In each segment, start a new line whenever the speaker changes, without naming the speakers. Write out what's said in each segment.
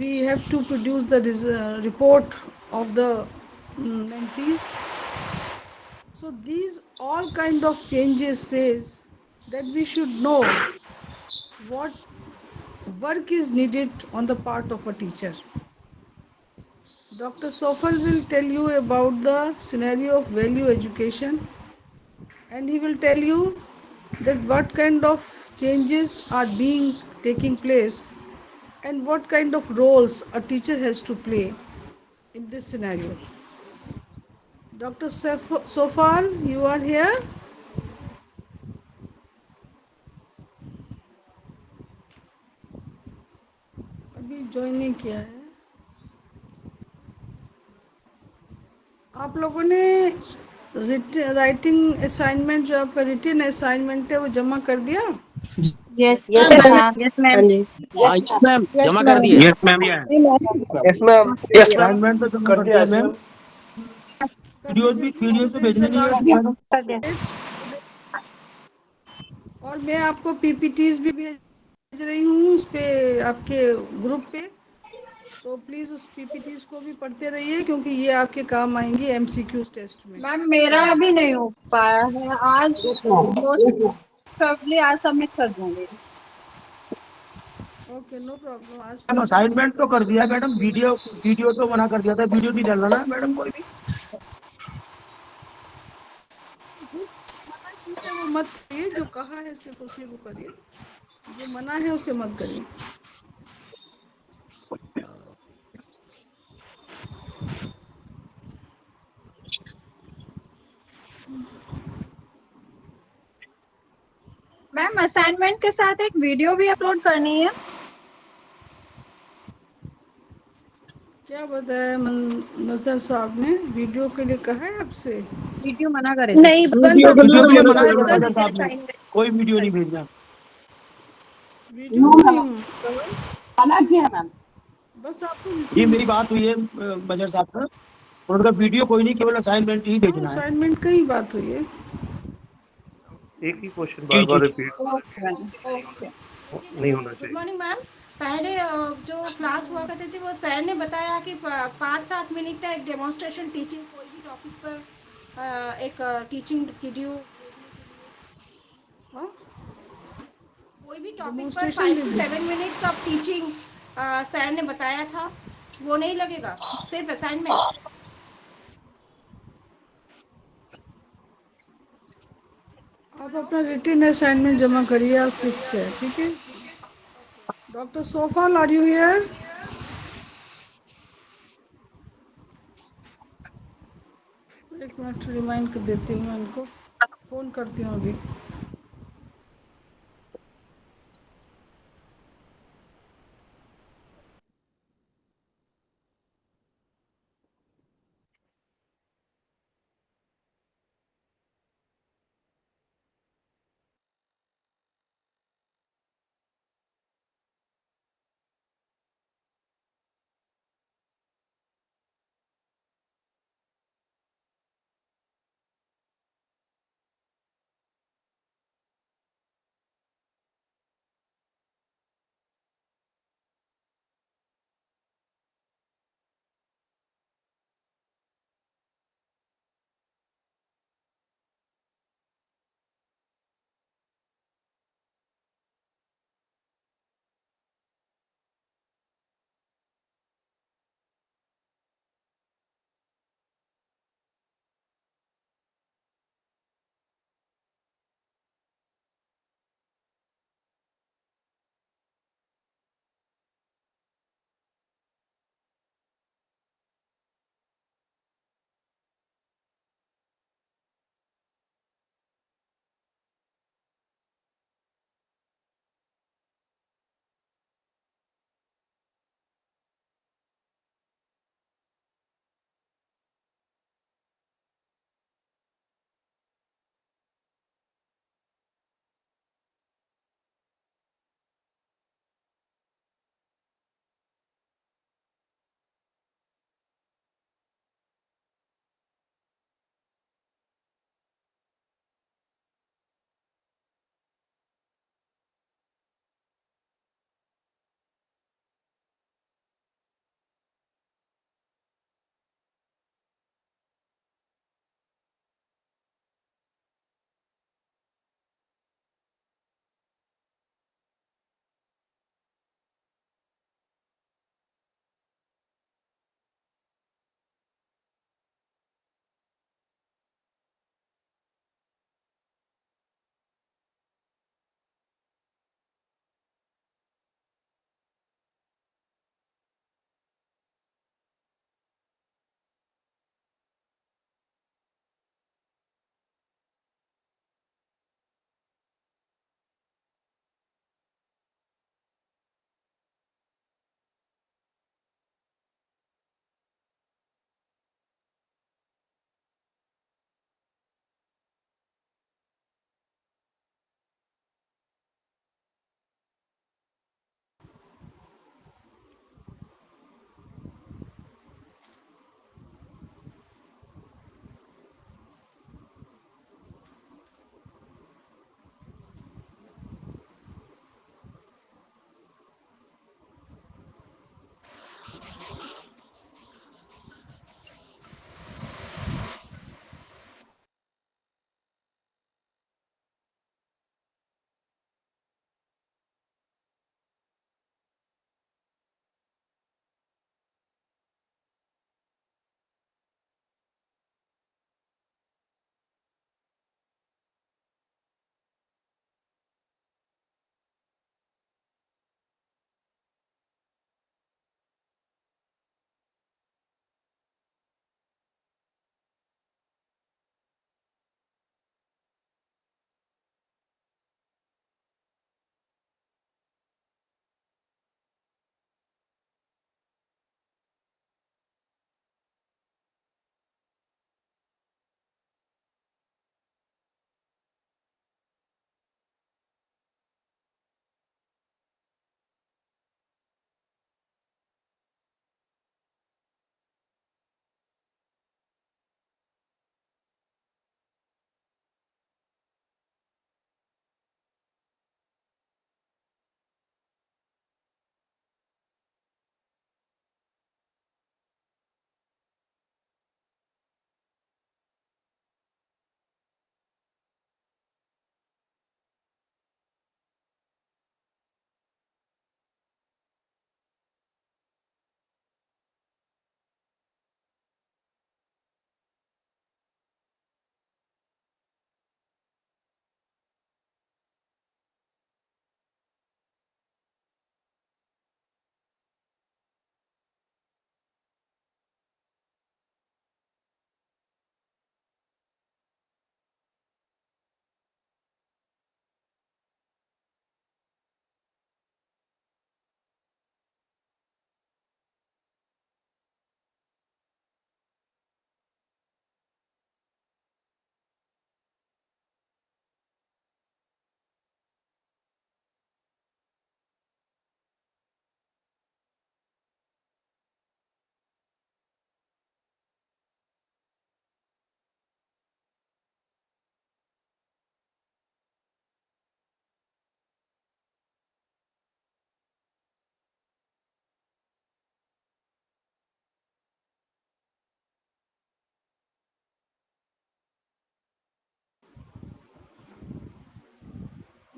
we have to produce the report of the mentees. So these all kind of changes says that we should know what work is needed on the part of a teacher. Dr. Sofal will tell you about the scenario of value education, and he will tell you that what kind of changes are being taking place and what kind of roles a teacher has to play in this scenario. Dr. Sofal, you are here? अभी join नहीं किया है आप लोगों ने writing assignment जो आपका written assignment है वो जमा कर दिया
yes
yes
ma'am.
Ma'am.
Yes ma'am.
हाँ जी।
यस मैम
यस
जमा कर
मैम।
दिए।
यस मैम या
yes ma'am.
Yes ma'am
assignment तो जमा
कर
कर
दिया
दिया
यस
मैम।
मैम।
कर
वीडियोस
दीजिए
भी
प्लीज
वीडियोस तो
टुडे इज द
भेजने नहीं है
लास्ट
मैम।
कर दिया।
डेट और मैं आपको पीपीटीज भी भेज रही हूँ उस पे आपके ग्रुप पे तो प्लीज़ उस पीपीटीज को भी पढ़ते रहिए क्योंकि ये आपके काम आएंगी एमसीक्यूज टेस्ट में
मैम मेरा अभी नहीं हो पाया है आज, मोस्ट प्रोबेबली आज सबमिट कर दूंगी।
ओके नो प्रॉब्लम आज
मैम
पीपीटीज
असाइनमेंट तो
खत्म
कर
होगा
दिया madam,
next week
video video तो मना कर दिया था, वीडियो नहीं डालना ना मैडम कोई भी।
जो चीज मना की है वो मत करिए जो कहा है सिर्फ उसी को करिए जो मना है उसे मत करिए
मैम असाइनमेंट के साथ एक वीडियो भी अपलोड करनी है।
क्या बताया नजर साहब ने वीडियो के लिए कहा है आपसे
वीडियो मना करे थे।
नहीं बंद
वीडियो
कर
वीडियो
दो,
के लिए मना
बंद
कर दिया
कर
था
दीजिए
साहब ने,
असाइनमेंट।
कोई वीडियो नहीं भेजना।
वीडियो नहीं
मना किया है मैम।
बस आपको
जी मेरी बात हुई है बजर साहब से, उनका वीडियो कोई नहीं, केवल असाइनमेंट ही
हाँ
भेजना है।
असाइनमेंट का ही बात हुई है
एक ही क्वेश्चन
जी
बार
जी
बार रिपीट
ओके मैम ओके।
नहीं होना
गुड
चाहिए।
Morning ma'am. पहले जो क्लास हुआ करते थे वो सर ने बताया कि 5-7 मिनट का एक डेमोन्स्ट्रेशन टीचिंग कोई भी टॉपिक पर एक टीचिंग वीडियो भेजने के लिए
हाँ
कोई भी टॉपिक पर
demonstration
5 to 7 minutes of teaching sir ने बताया था वो नहीं लगेगा, सिर्फ असाइनमेंट।
आप अपना रिटन असाइनमेंट जमा करिए आज 6 है ठीक है डॉक्टर सोफाल आर यू हियर एक मिनट रिमाइंड कर देती हूँ मैं उनको फ़ोन करती हूँ अभी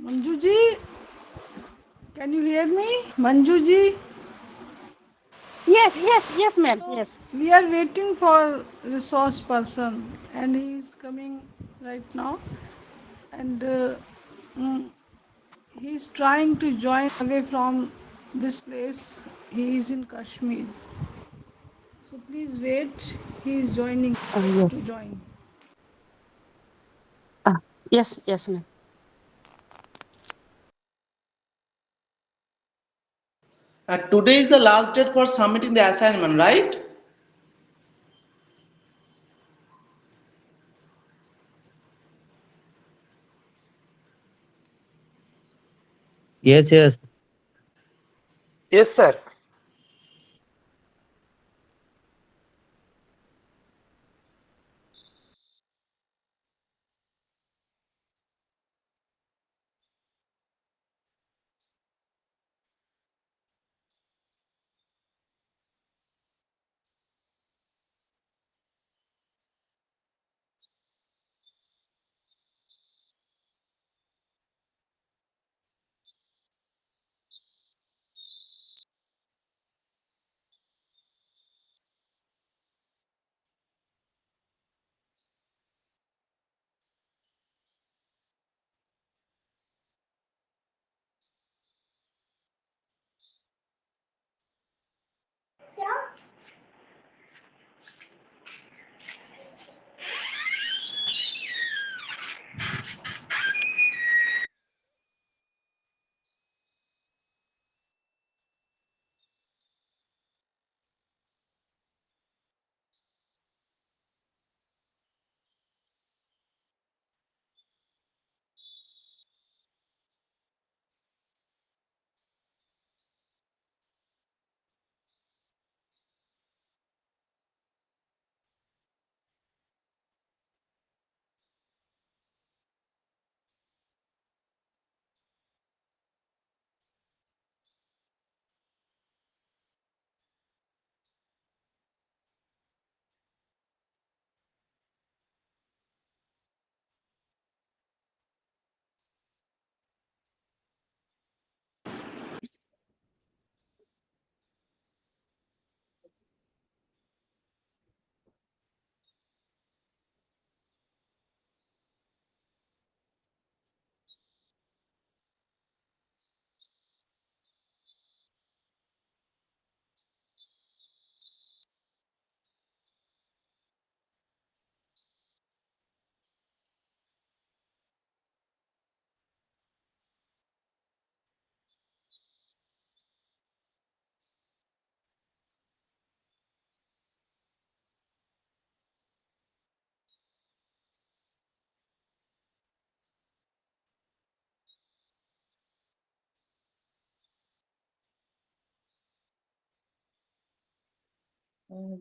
Manju ji, can you hear me? Manju ji,
Yes, ma'am.
so
Yes.
we are waiting for resource person and he is coming right now and mm, he is trying to join away from this place. He is in Kashmir. So please wait. He is joining
Yes.
to join.
Yes, ma'am.
Today is the last date for submitting the assignment, right?
Yes.
Yes, sir.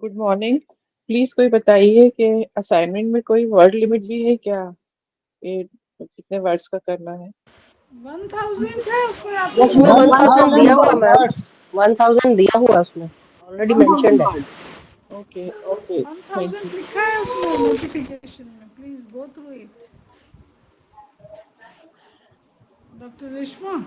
Good morning. Please कोई बताइए कि assignment में कोई word limit भी है क्या? ये कितने वर्ड्स का करना है?
1000 है उसमें आपके
उसमें 1000 दिया
1000
हुआ मैम।
वर्ड्स।
1000 दिया हुआ उसमें ऑलरेडी
1000
मेंशन्ड है।
Word. Okay okay, thank
1000
you.
लिखा है उसमें नोटिफिकेशन में, please go through it. Doctor Reshma,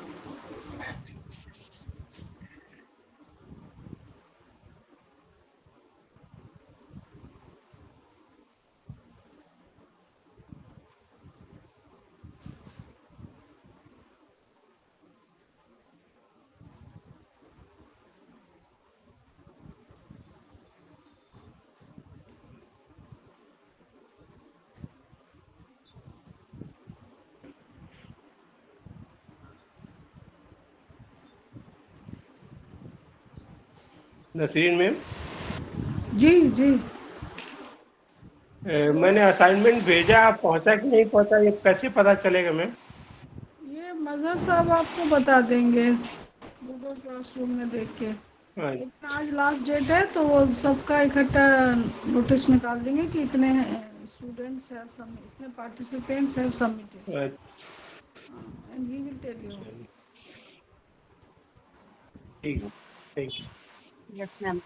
Nasreen ma'am,
जी जी,
मैंने असाइनमेंट भेजा, आप पहुंचा कि नहीं पहुंचा, ये कैसे पता चलेगा मैम?
ये मजहर साहब आपको बता देंगे गूगल क्लासरूम में देख के।
हाँ,
लेकिन आज लास्ट डेट है तो वो सबका इकट्ठा नोटिस निकाल देंगे कि इतने स्टूडेंट्स हैव सबमिट, इतने participants have submitted and he will tell you.
अच्छा, ठीक, थैंक यू।
Yes ma'am.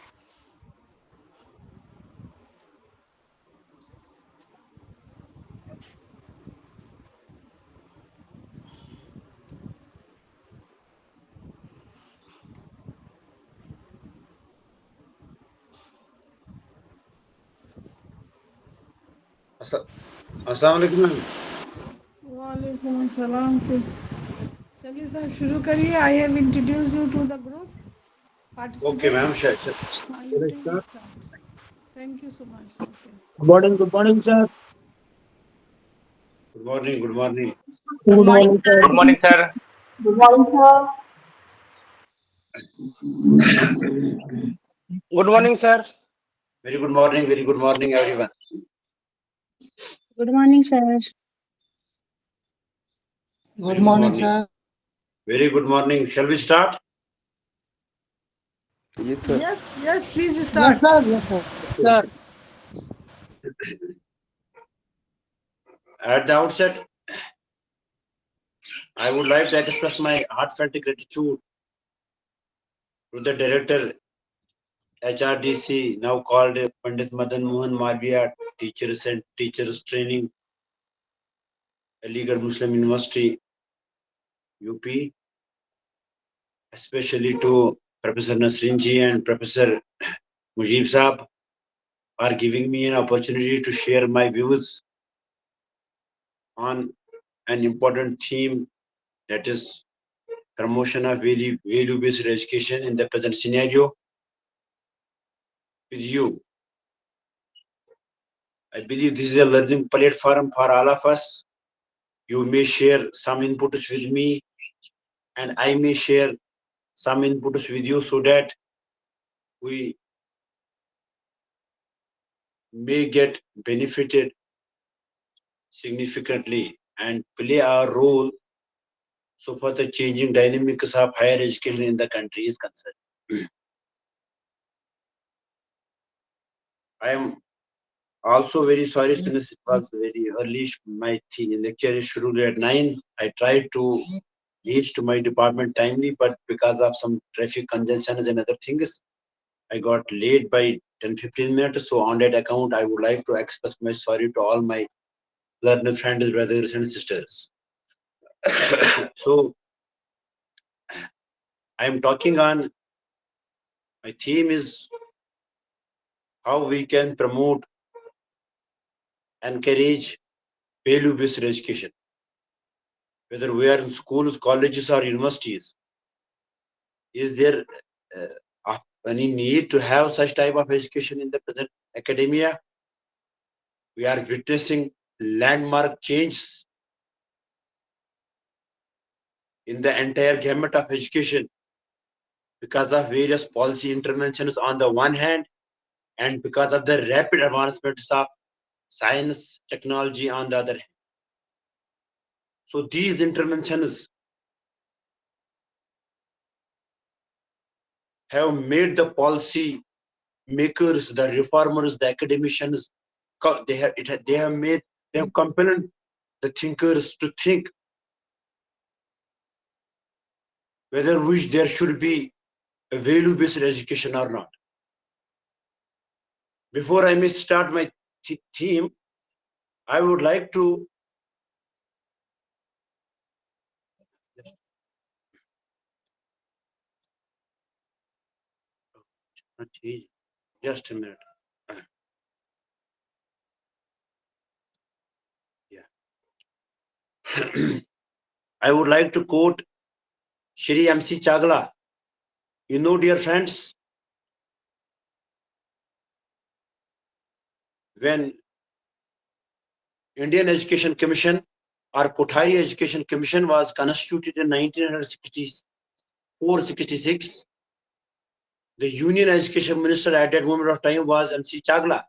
अस्सलाम वालेकुम मैम।
वालेकुम अस्सलाम। चलिए सर शुरू करिए। I have introduce you to the group
okay ma'am,
participants. You can start. Thank you so much. Okay.
Good morning sir.
Good morning, good morning.
Good
good
morning,
morning
sir.
Sir.
Good morning sir.
Good morning, sir.
Good morning sir.
Very good morning everyone.
Good morning, sir.
Good morning sir.
Very good morning. Shall we start?
Yes, yes, please
yes
start.
Sir, yes sir. Sir
At the outset, I would like to express my heartfelt gratitude to the director HRDC, now called Pandit Madan Mohan Malviya Teachers Training, Aligarh Muslim University, UP, especially to Professor Nasrin ji and Professor Mujib Saab for giving me an opportunity to share my views on an important theme, that is promotion of value-based education in the present scenario with you. I believe this is a learning platform for all of us. You may share some inputs with me and I may share some inputs with you so that we may get benefited significantly and play our role so far the changing dynamics of higher education in the country is concerned. I am also very sorry since it was very early. My lecture is scheduled at 9. I tried to reach to my department timely, but because of some traffic congestions and other things, I got late by 10-15 minutes. So on that account, I would like to express my sorry to all my learner friends, brothers and sisters. So I am talking on, my theme is how we can promote, encourage value-based education, whether we are in schools, colleges or universities. Is there any need to have such type of education in the present academia? We are witnessing landmark changes in the entire gamut of education because of various policy interventions on the one hand and because of the rapid advancements of science, technology on the other hand. So these interventions have made the policy makers, the reformers, the academicians, they have compelled the thinkers to think whether which there should be a value-based education or not. Before I may start my theme, I would like to just a minute. Yeah. I would like to quote Shri MC Chagla. You know, dear friends, when Indian Education Commission or Kothari Education Commission was constituted in 1964-66, the Union Education Minister at that moment of time was MC Chagla.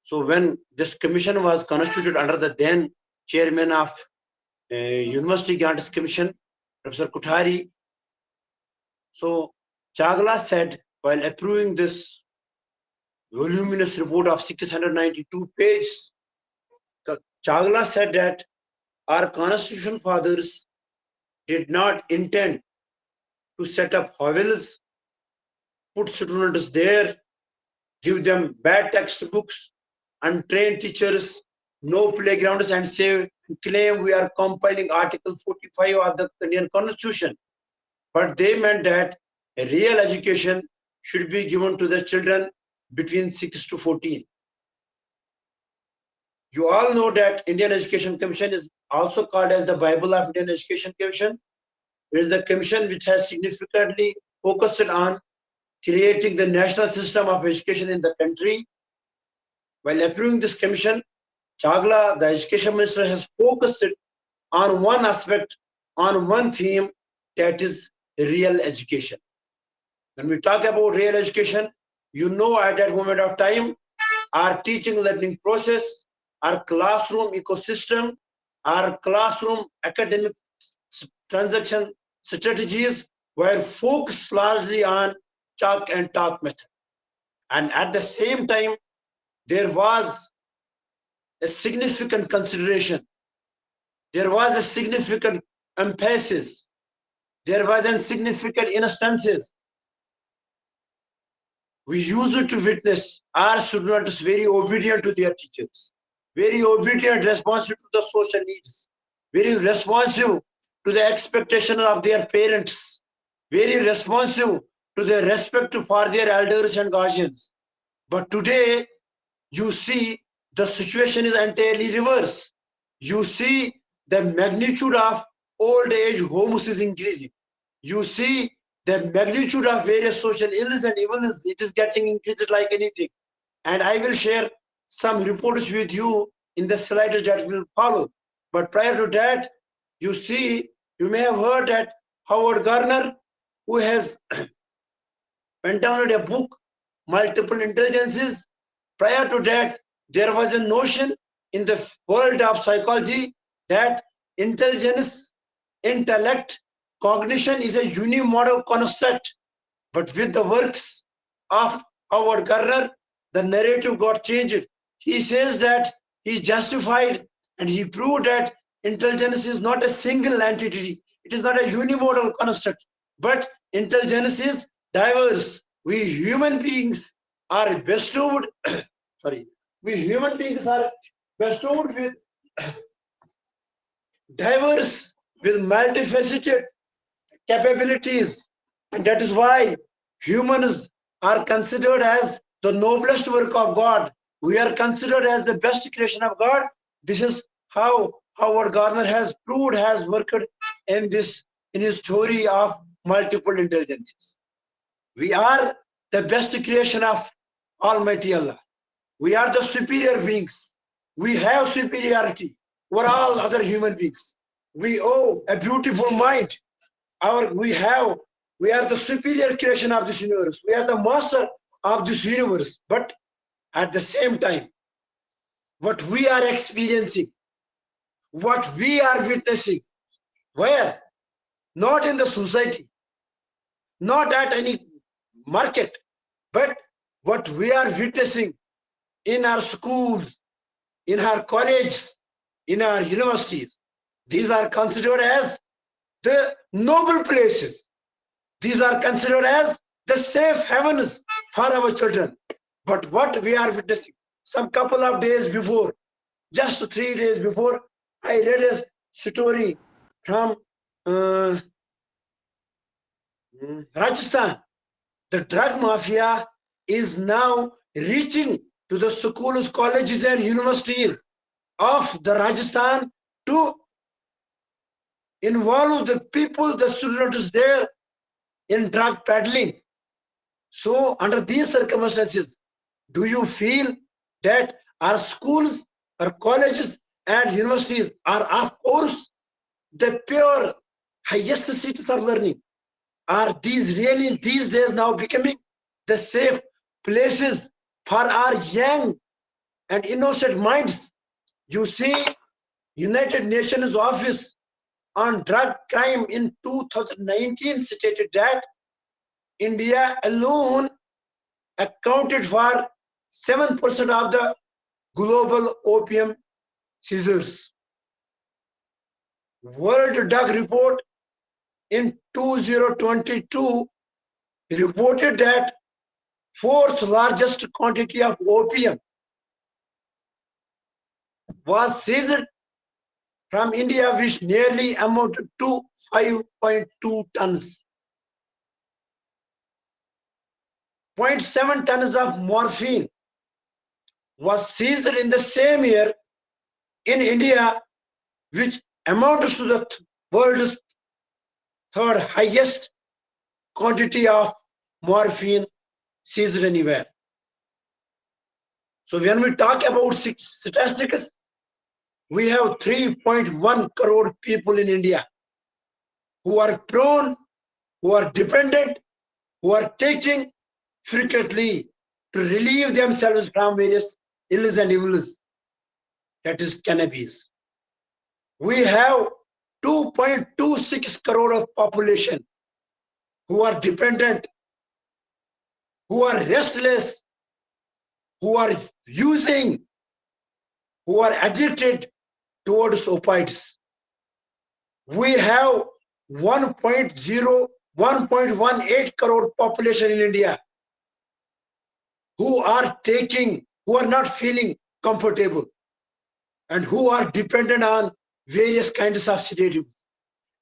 So when this commission was constituted under the then chairman of University Grants Commission, Professor Kothari, so Chagla said while approving this voluminous report of 692 pages, Chagla said that our constitution fathers did not intend to set up hovels, put students there, give them bad textbooks, untrained teachers, no playgrounds, and claim we are compiling Article 45 of the Indian Constitution. But they meant that a real education should be given to the children between 6 to 14. You all know that Indian Education Commission is also called as the Bible of Indian Education Commission. It is the commission which has significantly focused on creating the national system of education in the country. While approving this commission, Chagla, the education minister, has focused on one aspect, on one theme, that is real education. When we talk about real education, you know, at that moment of time, our teaching learning process, our classroom ecosystem, our classroom academic transaction strategies were focused largely on chalk and talk method. And at the same time, there was a significant consideration, there was a significant emphasis, there was a significant instances. We used to witness our students very obedient to their teachers, very obedient, responsive to the social needs, very responsive to the expectation of their parents, very responsive to the respect for their elders and guardians. But today, you see the situation is entirely reverse. You see the magnitude of old age homes is increasing. You see the magnitude of various social illness and illness, it is getting increased like anything. And I will share some reports with you in the slides that will follow. But prior to that, you see, you may have heard that Howard Gardner, who has went down a book, Multiple Intelligences. Prior to that, there was a notion in the world of psychology that intelligence, intellect, cognition is a unimodal construct. But with the works of Howard Gardner, the narrative got changed. He says that he justified and he proved that intelligence is not a single entity. It is not a unimodal construct, but intelligence is diverse. We human beings are bestowed, sorry, we human beings are bestowed with diverse, with multifaceted capabilities. And that is why humans are considered as the noblest work of God. We are considered as the best creation of God. This is how Howard Gardner has proved, has worked in this, in his theory of multiple intelligences. We are the best creation of Almighty Allah. We are the superior beings. We have superiority over all other human beings. We owe a beautiful mind. We are the superior creation of this universe. We are the master of this universe. But at the same time, what we are experiencing, what we are witnessing, where? Not in the society, not at any market, but what we are witnessing in our schools, in our colleges, in our universities. These are considered as the noble places. These are considered as the safe havens for our children. But what we are witnessing, some couple of days before, just 3 days before, I read a story from Rajasthan. The drug mafia is now reaching to the schools, colleges, and universities of the Rajasthan to involve the people, the students there in drug peddling. So under these circumstances, do you feel that our schools, our colleges and universities are of course the pure highest seats of learning? Are these really these days now becoming the safe places for our young and innocent minds? You see, United Nations Office on Drug Crime in 2019 stated that India alone accounted for 7% of the global opium seizures. World Drug Report in 2022 reported that fourth largest quantity of opium was seized from India, which nearly amounted to 5.2 tons. 0.7 tons of morphine was seized in the same year in India, which amounts to the world's third highest quantity of morphine seized anywhere. So when we talk about statistics, we have 3.1 crore people in India who are prone, who are dependent, who are taking frequently to relieve themselves from various ills and evils, that is cannabis. We have 2.26 crore of population who are dependent, who are restless, who are using, who are addicted towards opiates. We have 1.18 crore population in India who are taking, who are not feeling comfortable and who are dependent on various kinds of sedatives.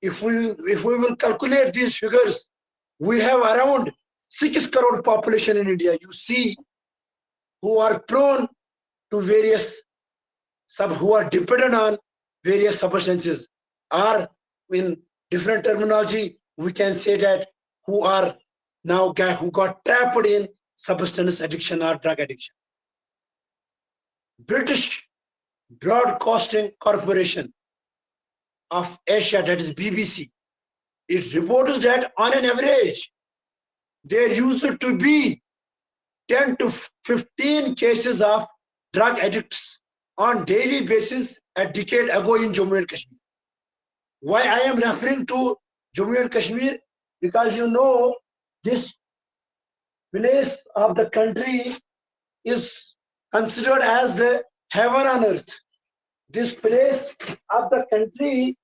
If we will calculate these figures, we have around 6 crore population in India, you see, who are prone to various who are dependent on various substances, or in different terminology, we can say that who are now who got trapped in substance addiction or drug addiction. British Broadcasting Corporation of Asia, that is BBC, it reports that on an average, there used to be 10 to 15 cases of drug addicts on daily basis a decade ago in Jammu and Kashmir. Why I am referring to Jammu and Kashmir? Because you know this place of the country is considered as the heaven on earth. This place of the country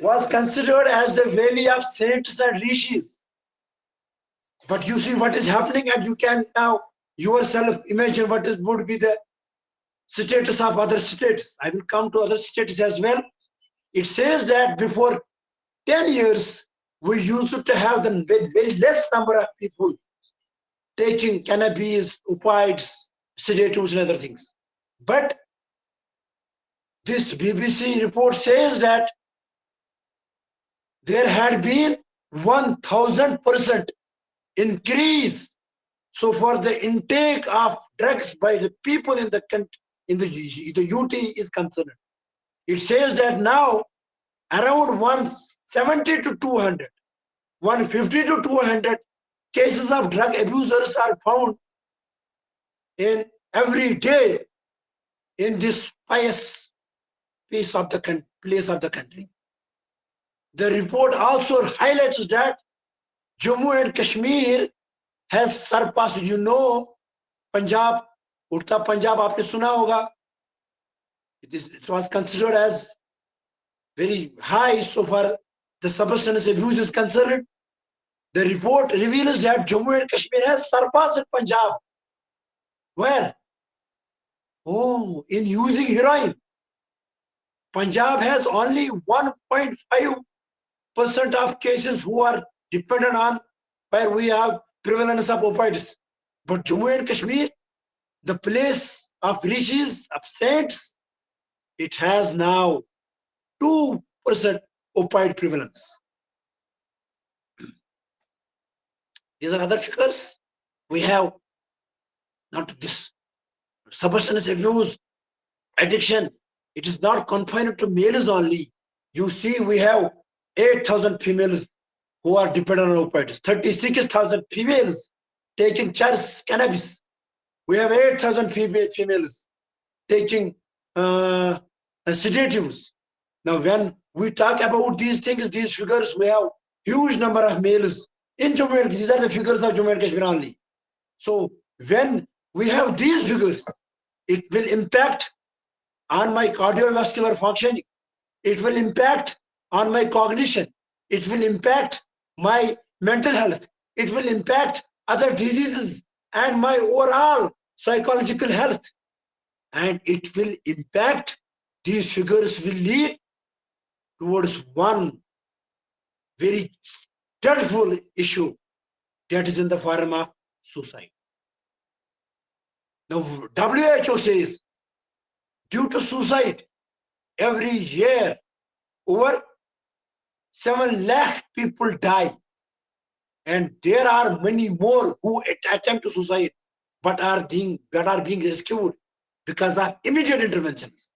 was considered as the valley of saints and rishis. But you see what is happening, and you can now yourself imagine what would be the status of other states. I will come to other states as well. It says that before 10 years, we used to have the very less number of people taking cannabis, opiates, sedatives, and other things. But this BBC report says that there had been 1000% increase so far the intake of drugs by the people in the country, in the UT is concerned. It says that now around 170 to 200, 150 to 200 cases of drug abusers are found in every day in this pious place of the country. The report also highlights that Jammu and Kashmir has surpassed, you know, Punjab, Uttar Punjab, aapne suna hoga. It was considered as very high so far the substance abuse is concerned. The report reveals that Jammu and Kashmir has surpassed Punjab. Where? Oh, in using heroin. Punjab has only 1.5% of cases who are dependent on where we have prevalence of opiates. But Jammu and Kashmir, the place of rishis, of saints, it has now 2% opiate prevalence. These are other figures. We have not this substance abuse, addiction. It is not confined to males only. You see, we have 8,000 females who are dependent on opiates, 36,000 females taking cannabis. We have 8,000 females taking sedatives. Now, when we talk about these things, these figures, we have huge number of males in Jammu and Kashmir. These are the figures of Jammu and Kashmir only. So, when we have these figures, it will impact on my cardiovascular functioning. It will impact on my cognition. It will impact my mental health. It will impact other diseases and my overall psychological health. And it will impact, these figures will lead towards one very dreadful issue, that is in the form of suicide. Now, WHO says due to suicide. Every year, over 7 lakh people die. And there are many more who attempt to suicide, but are being rescued because of immediate interventions.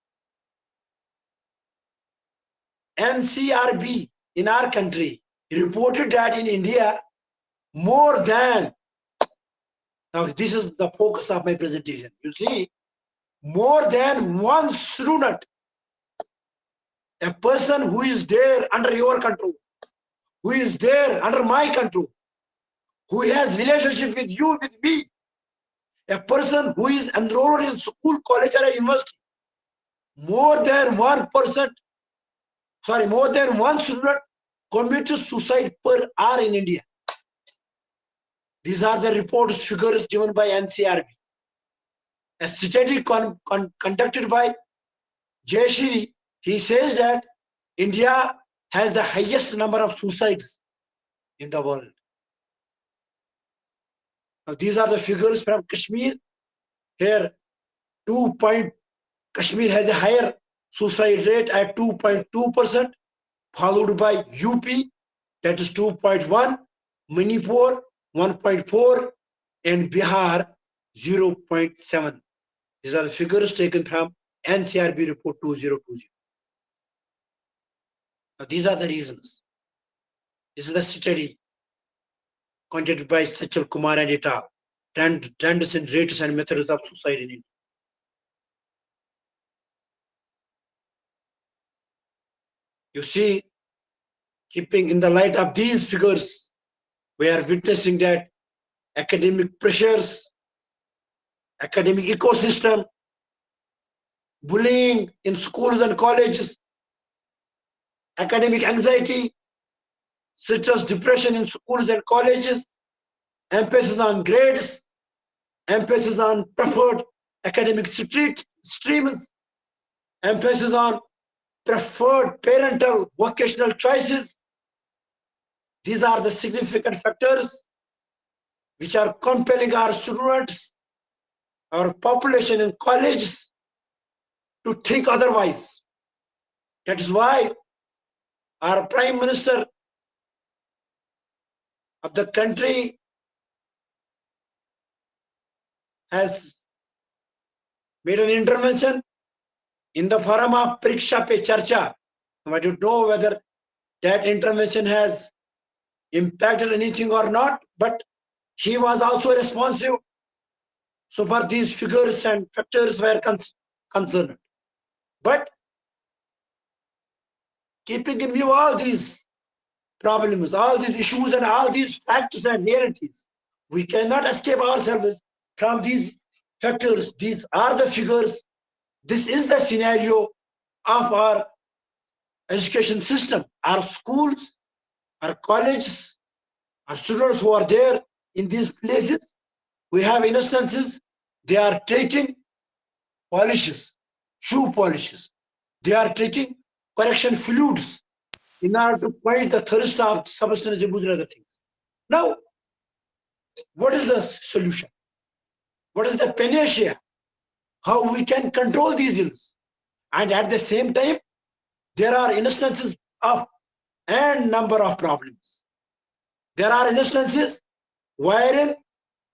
NCRB in our country reported that in India, more than, now this is the focus of my presentation, you see, more than one student, a person who is there under your control, who is there under my control, who has relationship with you, with me, a person who is enrolled in school, college or university, more than 1%, more than one student commits suicide per hour in India. These are the reports, figures given by NCRB. A study conducted by Jayashri, he says that India has the highest number of suicides in the world. Now, these are the figures from Kashmir. Here, Kashmir has a higher suicide rate at 2.2%, followed by UP, that is 2.1, Manipur 1.4, and Bihar 0.7. These are the figures taken from NCRB report 2020. Now, these are the reasons. This is the study conducted by Sachal Kumar and et al. Trends in rates and methods of suicide in India. You see, keeping in the light of these figures, we are witnessing that academic pressures, academic ecosystem, bullying in schools and colleges, academic anxiety, stress, depression in schools and colleges, emphasis on grades, emphasis on preferred academic streams, emphasis on preferred parental vocational choices. These are the significant factors which are compelling our students, our population in colleges to think otherwise. That is why our Prime Minister of the country has made an intervention in the forum of Pariksha Pe Charcha. I don't know whether that intervention has impacted anything or not, but he was also responsive. So far, these figures and factors were concerned. But keeping in view all these problems, all these issues, and all these facts and realities, we cannot escape ourselves from these factors. These are the figures. This is the scenario of our education system, our schools, our colleges, our students who are there in these places. We have instances, they are taking polishes, shoe polishes. They are taking correction fluids in order to quench the thirst of substance abuse and other things. Now, what is the solution? What is the panacea? How we can control these ills? And at the same time, there are instances of n number of problems. There are instances wherein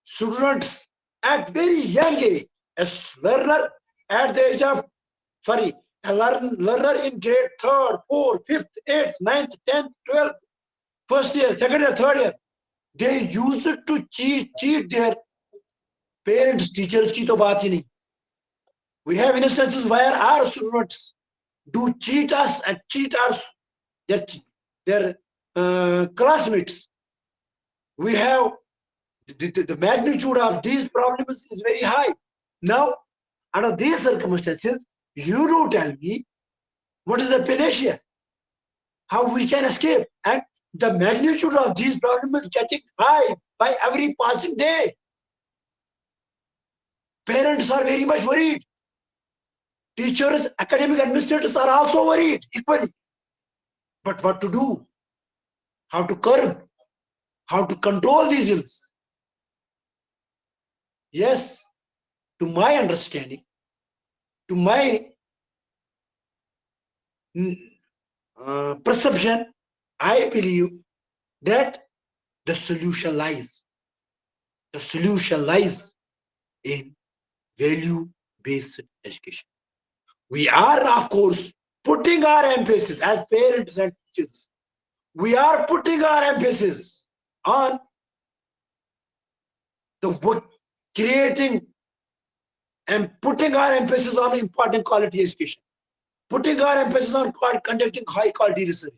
students at very young age, a learner at the age of, a learner in grade 3rd, 4th, 5th, 8th, 9th, 10th, 12th, first year, second year, third year, they use it to cheat their parents, teachers ki to baat hi nahi. We have instances where our students do cheat us and cheat their classmates. We have the magnitude of these problems is very high. Now, under these circumstances, you do tell me what is the panacea, how we can escape. And the magnitude of these problems is getting high by every passing day. Parents are very much worried. Teachers, academic administrators are also worried equally. But what to do? How to curb? How to control these ills? Yes, to my understanding, to my perception, I believe that the solution lies in value-based education. We are, of course, putting our emphasis as parents and teachers. We are putting our emphasis on the work, creating and putting our emphasis on important quality education, putting our emphasis on conducting high quality research,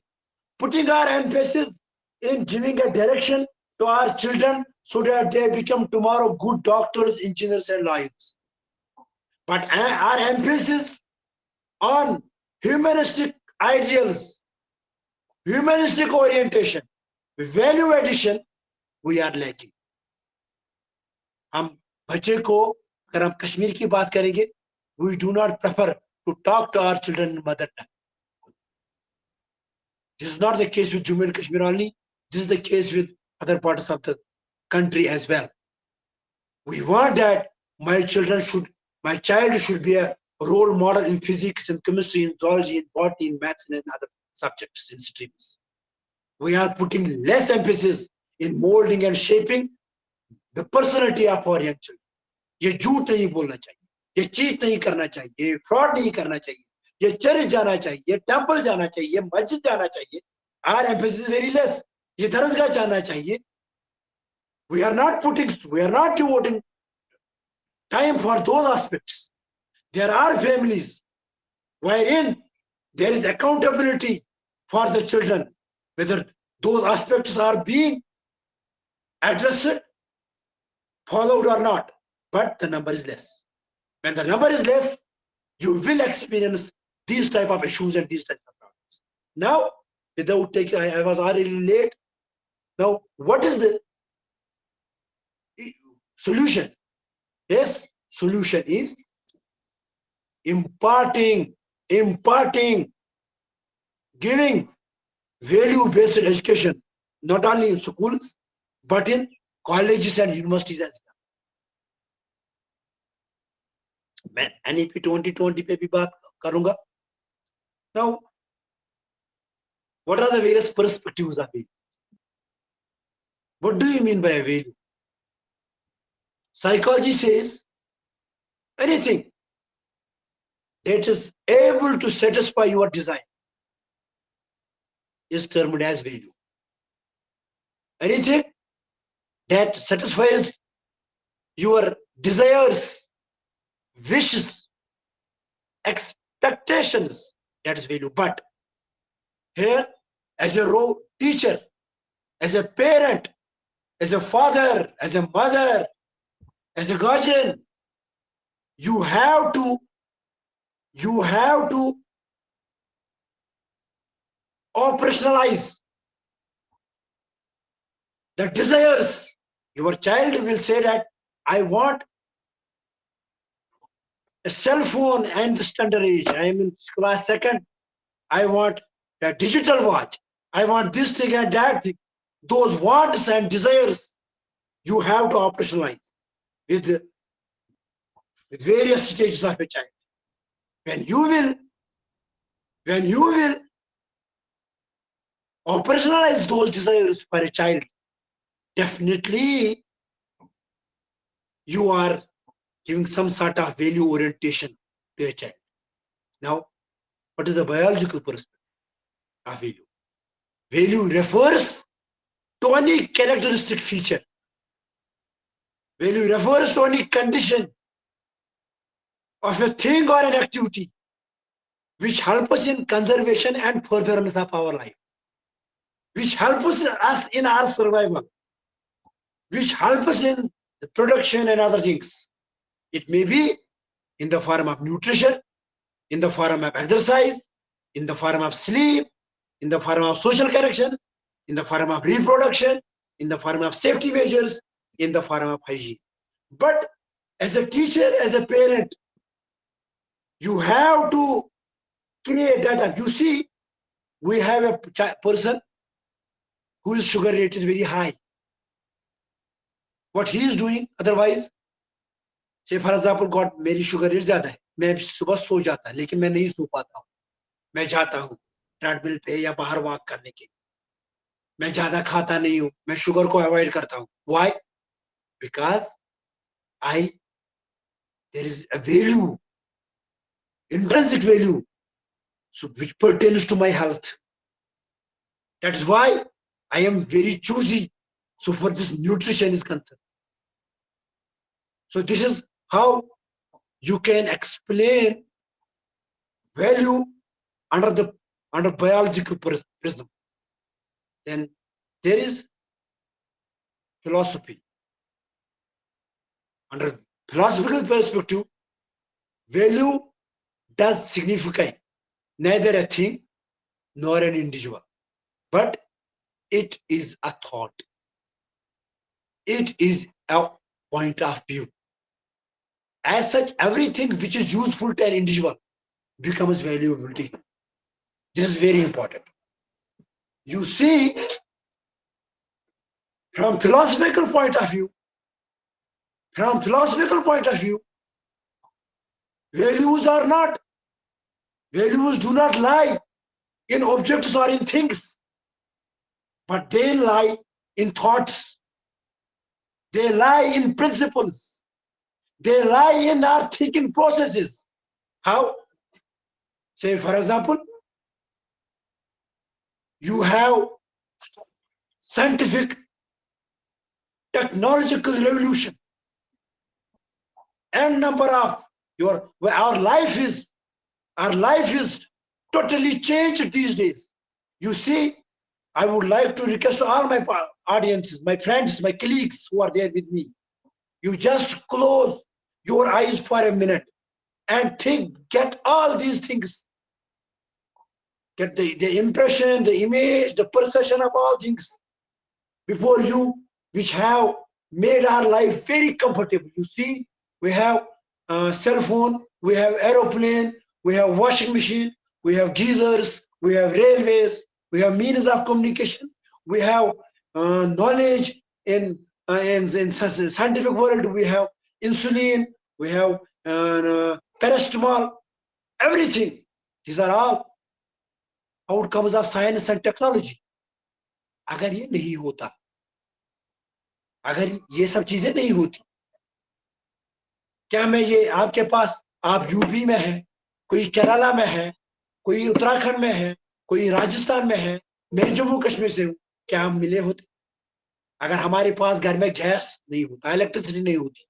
putting our emphasis in giving a direction to our children so that they become tomorrow good doctors, engineers, and lawyers. But our emphasis on humanistic ideals, humanistic orientation, value addition, we are lacking. हम बच्चे को अगर हम कश्मीर की बात करेंगे, we do not prefer to talk to our children in mother tongue. This is not the case with Jammu and Kashmir only. This is the case with other parts of the country as well. We want that my child should be a role model in physics and chemistry and zoology and botany and maths and other subjects and streams. We are putting less emphasis in molding and shaping the personality of our young children. ये झूठ नहीं बोलना चाहिए, ये cheat नहीं करना चाहिए, ये फ्रॉड नहीं करना चाहिए, ये चर्च जाना चाहिए, ये टेंपल जाना चाहिए, ये मस्जिद जाना चाहिए. Our emphasis is very less. ये दरसगाह जाना चाहिए. We are not devoting time for those aspects. There are families wherein there is accountability for the children, whether those aspects are being addressed, followed or not, but the number is less. When the number is less, you will experience these type of issues and these type of problems. Now, without taking, I was already late. Now, what is the solution? Yes, solution is imparting, giving value-based education, not only in schools, but in colleges and universities as well. मैं NEP 2020 पे भी बात करूंगा. Now, what are the various perspectives of value? What do you mean by a value? Psychology says anything that is able to satisfy your desire is termed as value. Anything that satisfies your desires, wishes, expectations, that is value. But here, as a role teacher, as a parent, as a father, as a mother, as a guardian, you have to operationalize the desires. Your child will say that I want a cell phone and this tender age. I am in class 2nd. I want a digital watch. I want this thing and that thing. Those wants and desires you have to operationalize with various stages of a child. When you will operationalize those desires for a child, definitely you are giving some sort of value orientation to a child. Now, what is the biological perspective of value? Value refers to any characteristic feature. Value refers to any condition of a thing or an activity which help us in conservation and furtherance of our life, which help us in our survival, which help us in the production and other things. It may be in the form of nutrition, in the form of exercise, in the form of sleep, in the form of social connection, in the form of reproduction, in the form of safety measures, in the form of hygiene. But as a teacher, as a parent, you have to create data. You see, we have a person whose sugar rate is very high. What he is doing otherwise, say for example, God, मेरी sugar rate ज़्यादा है, मैं सुबह सो जाता है, लेकिन मैं नहीं सो पाता हूँ, मैं जाता हूँ ट्रेडमिल पे या बाहर वॉक करने के, मैं ज्यादा खाता नहीं हूँ, मैं शुगर को अवॉइड करता हूँ. Why? Because there is a value, intrinsic value, so which pertains to my health. That is why I am very choosy. So for this nutrition is concerned. So this is how you can explain value under biological prism. Then there is philosophy. Under philosophical perspective, value does signify neither a thing nor an individual, but it is a thought. It is a point of view. As such, everything which is useful to an individual becomes valuable to him. This is very important. You see, from philosophical point of view, values do not lie in objects or in things, but they lie in thoughts. They lie in principles. They lie in our thinking processes. How? Say, for example, you have scientific, technological revolution, and number of our life is totally changed these days. You see, I would like to request all my audiences, my friends, my colleagues who are there with me. You just close your eyes for a minute and think, get all these things. Get the impression, the image, the perception of all things before you, which have made our life very comfortable. You see, we have cell phone, we have aeroplane, we have washing machine, we have geysers, we have railways, we have means of communication, we have knowledge in scientific world, we have insulin, we have paracetamol, everything. These are all outcomes of science and technology. अगर ये नहीं होता, अगर ये सब चीजें नहीं होती, क्या मैं ये आपके पास, आप यूपी में है, कोई केरला में है, कोई उत्तराखंड में है, कोई राजस्थान में है, मैं जम्मू कश्मीर से हूं, क्या हम मिले होते? अगर हमारे पास घर में गैस नहीं होता, इलेक्ट्रिसिटी नहीं होती,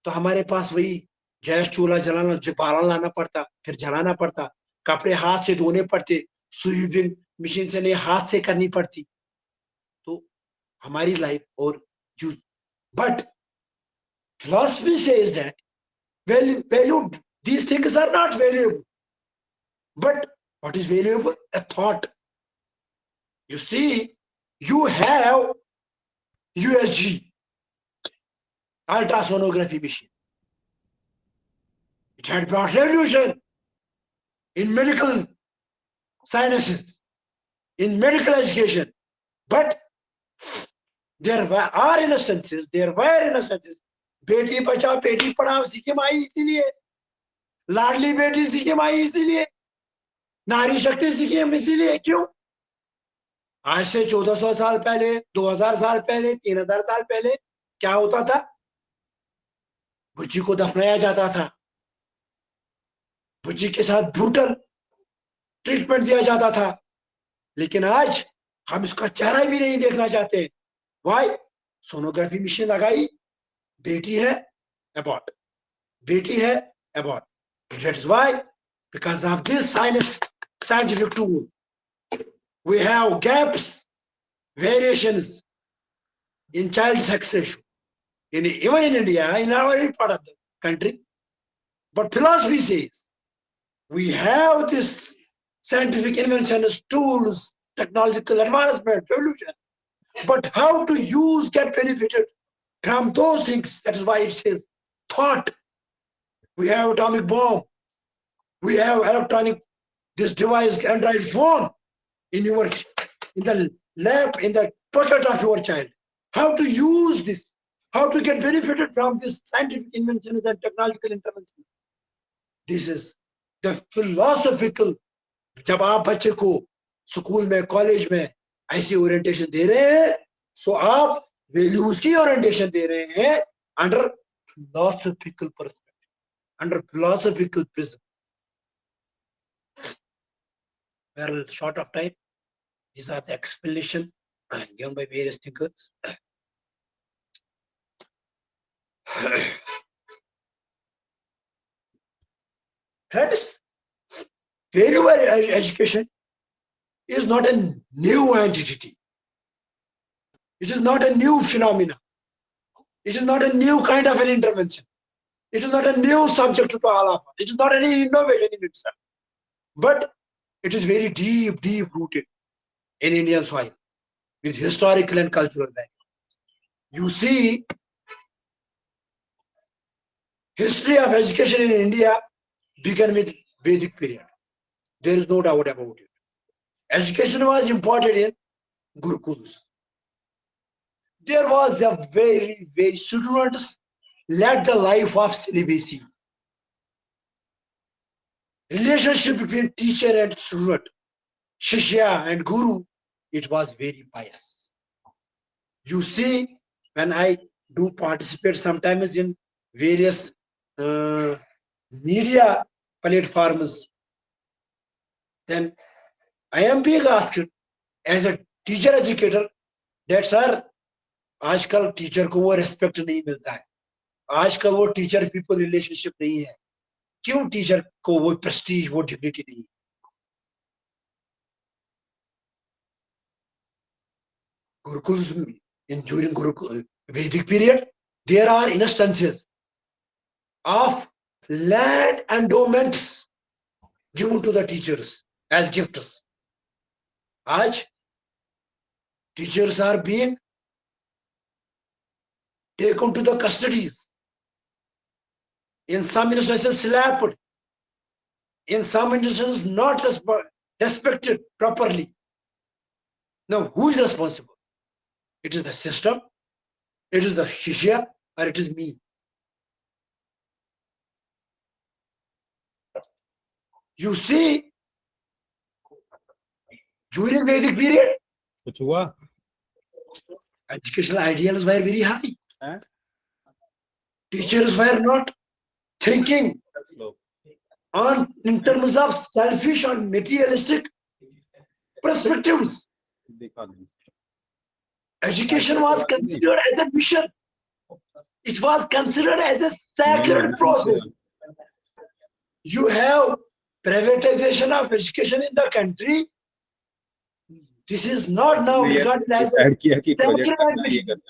तो हमारे पास वही गैस चूल्हा जलाना, बालन लाना पड़ता, फिर जलाना पड़ता, कपड़े हाथ से धोने पड़ते, स्वीपिंग मशीन से नहीं, हाथ से करनी पड़ती. तो हमारी लाइफ और use. But philosophy says that value, these things are not valuable. But what is valuable? A thought. You see, you have USG, ultrasonography machine. It had brought revolution in medical sciences, in medical education. But there were instances, Beti Bachao Beti Padhao scheme आई इसीलिए, Ladli Beti scheme आई इसीलिए, नारी शक्ति scheme इसीलिए. क्यों? आज से 1400 साल पहले, 2000 साल पहले, 3000 साल पहले क्या होता था? बुच्ची को दफनाया जाता था, बुच्ची के साथ ब्रूटल ट्रीटमेंट दिया जाता था. लेकिन आज हम इसका चेहरा भी नहीं देखना चाहते. वाई? सोनोग्राफी मशीन लगाई, बेटी है अबॉर्ट, बेटी है abort. That is why, because of this scientific tool, we have gaps, variations in child sex ratio, even in India, in our part of the country. But philosophy says we have this scientific inventions, tools, technological advancement, revolution. But how to use, get benefited from those things. That is why it says thought. We have atomic bomb. We have electronic, this device, Android phone in the lap, in the pocket of your child. How to use this? How to get benefited from this scientific inventions and technological interventions? This is the philosophical जब आप बच्चे को school में college में ऐसी orientation दे रहे हैं, सो आप वैल्यूज की ओरिएंटेशन दे रहे हैं under philosophical perspective, under philosophical prism. Well, short of time, these are the explanation given by various thinkers. Friends, value education is not a new entity. It is not a new phenomenon. It is not a new kind of an intervention. It is not a new subject to all of us. It is not any innovation in itself. But it is very deep, deep rooted in Indian soil with historical and cultural value. You see, history of education in India began with Vedic period. There is no doubt about it. Education was imparted in Gurukuls. There was a very students led the life of celibacy. Relationship between teacher and student, Shishya and Guru, it was very pious. You see, when I do participate sometimes in various media platforms, then I am being asked as a teacher educator that sir, आजकल teacher को वो respect नहीं मिलता है, आजकल वो teacher people relationship नहीं है, क्यों टीचर को वो प्रेस्टीज वो डिग्निटी नहीं है? Gurukuls during Vedic period, there are instances of land endowments given to the teachers as gifts. Aj, teachers are being taken to the custodies. In some instances, slapped. In some instances, not respected properly. Now, who is responsible? It is the system, it is the Shishya, or it is me. You see, during Vedic period, educational ideals were very high. Teachers were not thinking in terms of selfish or materialistic perspectives. Education was considered as a mission. It was considered as a sacred process. You have privatization of education in the country. This is not now regarded as a sacred ambition.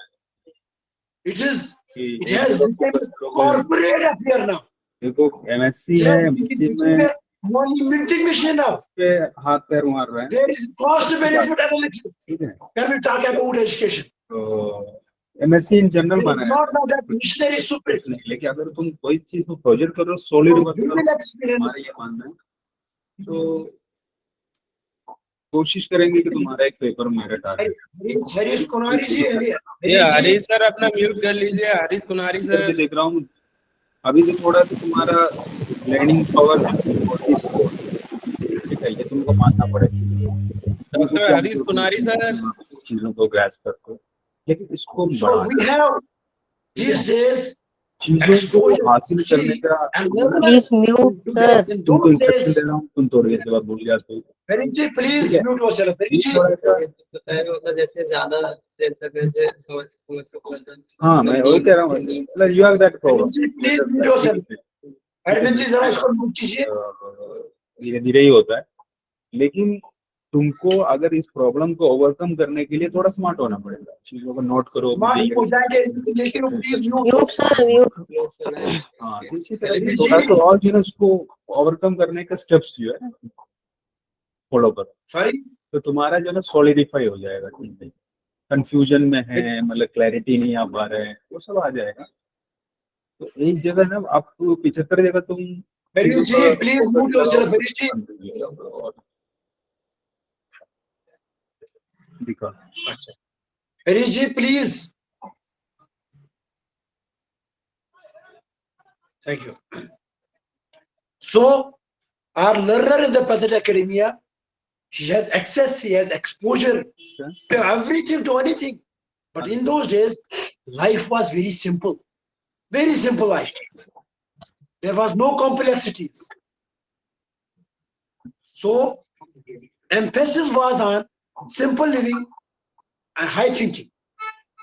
It has become a corporate affair now.
देखो MSc है, MSc में
money minting machine now.
उस पे हाथ पैर मार रहे हैं.
There is cost benefit analysis.
ठीक है.
When we talk about education.
तो एमएससी इन जनरल बना है.
Not now that missionary super.
लेकिन अगर तुम कोई चीज को प्रोजेक्ट करो सॉलिड मतलब हमारा ये मानना है, तो कोशिश करेंगे कि तुम्हारा एक पेपर मेरिट आ जाए.
हरीश कुनारी जी,
ये हरीश सर अपना म्यूट कर लीजिए. हरीश कुनारी सर
देख रहा हूँ अभी तो थोड़ा सा तुम्हारा लर्निंग पावर ठीक है, ये तुमको मानना पड़ेगा.
डॉक्टर हरीश कुनारी सर
चीजों को ग्रास्प करके, लेकिन इसको चीजों को हासिल करने का तुमको इंस्ट्रक्शन दे रहा हूँ, तुम थोड़ी देर बाद भूल जाते हो.
जैसे ज्यादा देर तक ऐसे समझ.
हाँ, मैं वही कह रहा हूँ, मतलब यू हैव दैट प्रॉब्लम. धीरे धीरे ही होता है, लेकिन तुमको अगर इस प्रॉब्लम को ओवरकम करने के लिए थोड़ा स्मार्ट होना पड़ेगा. चीजों को नोट करो. हाँ, इसी तरह थोड़ा सा और जो है उसको ओवरकम करने का स्टेप्स जो है फॉलो करो. तो तुम्हारा जो है सॉलिडिफाई हो जाएगा. कंफ्यूजन में है, मतलब क्लैरिटी नहीं आ पा रहे हैं, वो सब आ जाएगा. तो एक जगह ना आप 75 जगह तुम
Harish ji please. Thank you. So Our learner in the present academia, he has access, he has exposure to everything, to anything. But in those days, life was very simple life. There was no complexities. So emphasis was on simple living and high thinking.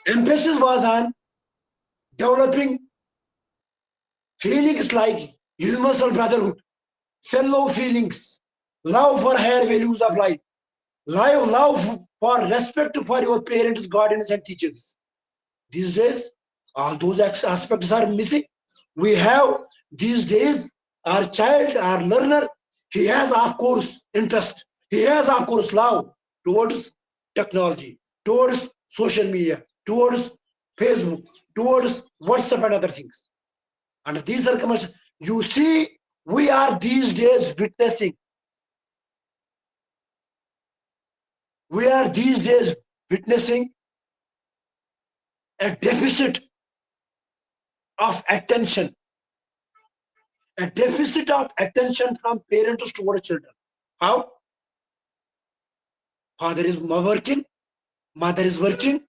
Emphasis was on developing feelings like universal brotherhood, fellow feelings, love for higher values of life, love for respect for your parents, guardians, and teachers. These days, all those aspects are missing. We have these days our child, our learner, he has of course interest, he has of course love towards technology, towards social media, towards Facebook, towards WhatsApp and other things. Under these circumstances, you see, we are these days witnessing a deficit of attention, from parents towards children. How? Father is working, mother is working,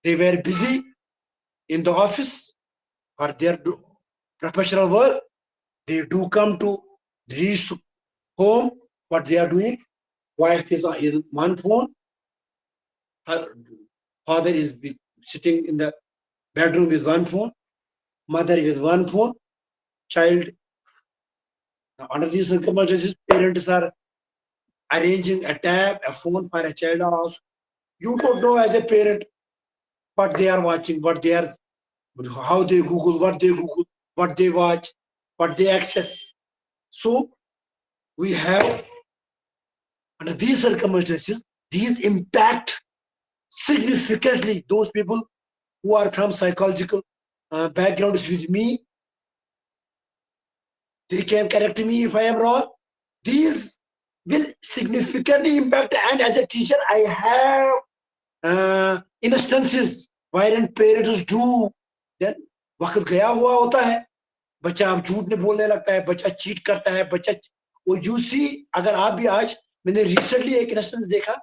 they were busy in the office or their professional work. They do come to reach home, what they are doing. Wife is on one phone, her father is sitting in the bedroom with one phone, mother with one phone, child. Now, under these circumstances, parents are arranging a tab, a phone for a child also. You don't know as a parent what they are watching, how they Google, what they watch, what they access. So we have, under these circumstances, these impact significantly those people who are from psychological backgrounds with me. They can correct me if I am wrong. These will significantly impact, and as a teacher, I have instances wherein parents do, then वक्त गया हुआ होता है, बच्चा अब झूठ नहीं बोलने लगता है, बच्चा चीट करता है, बच्चा वो यू सी. अगर आप भी आज, मैंने रिसेंटली एक इंस्टेंस देखा,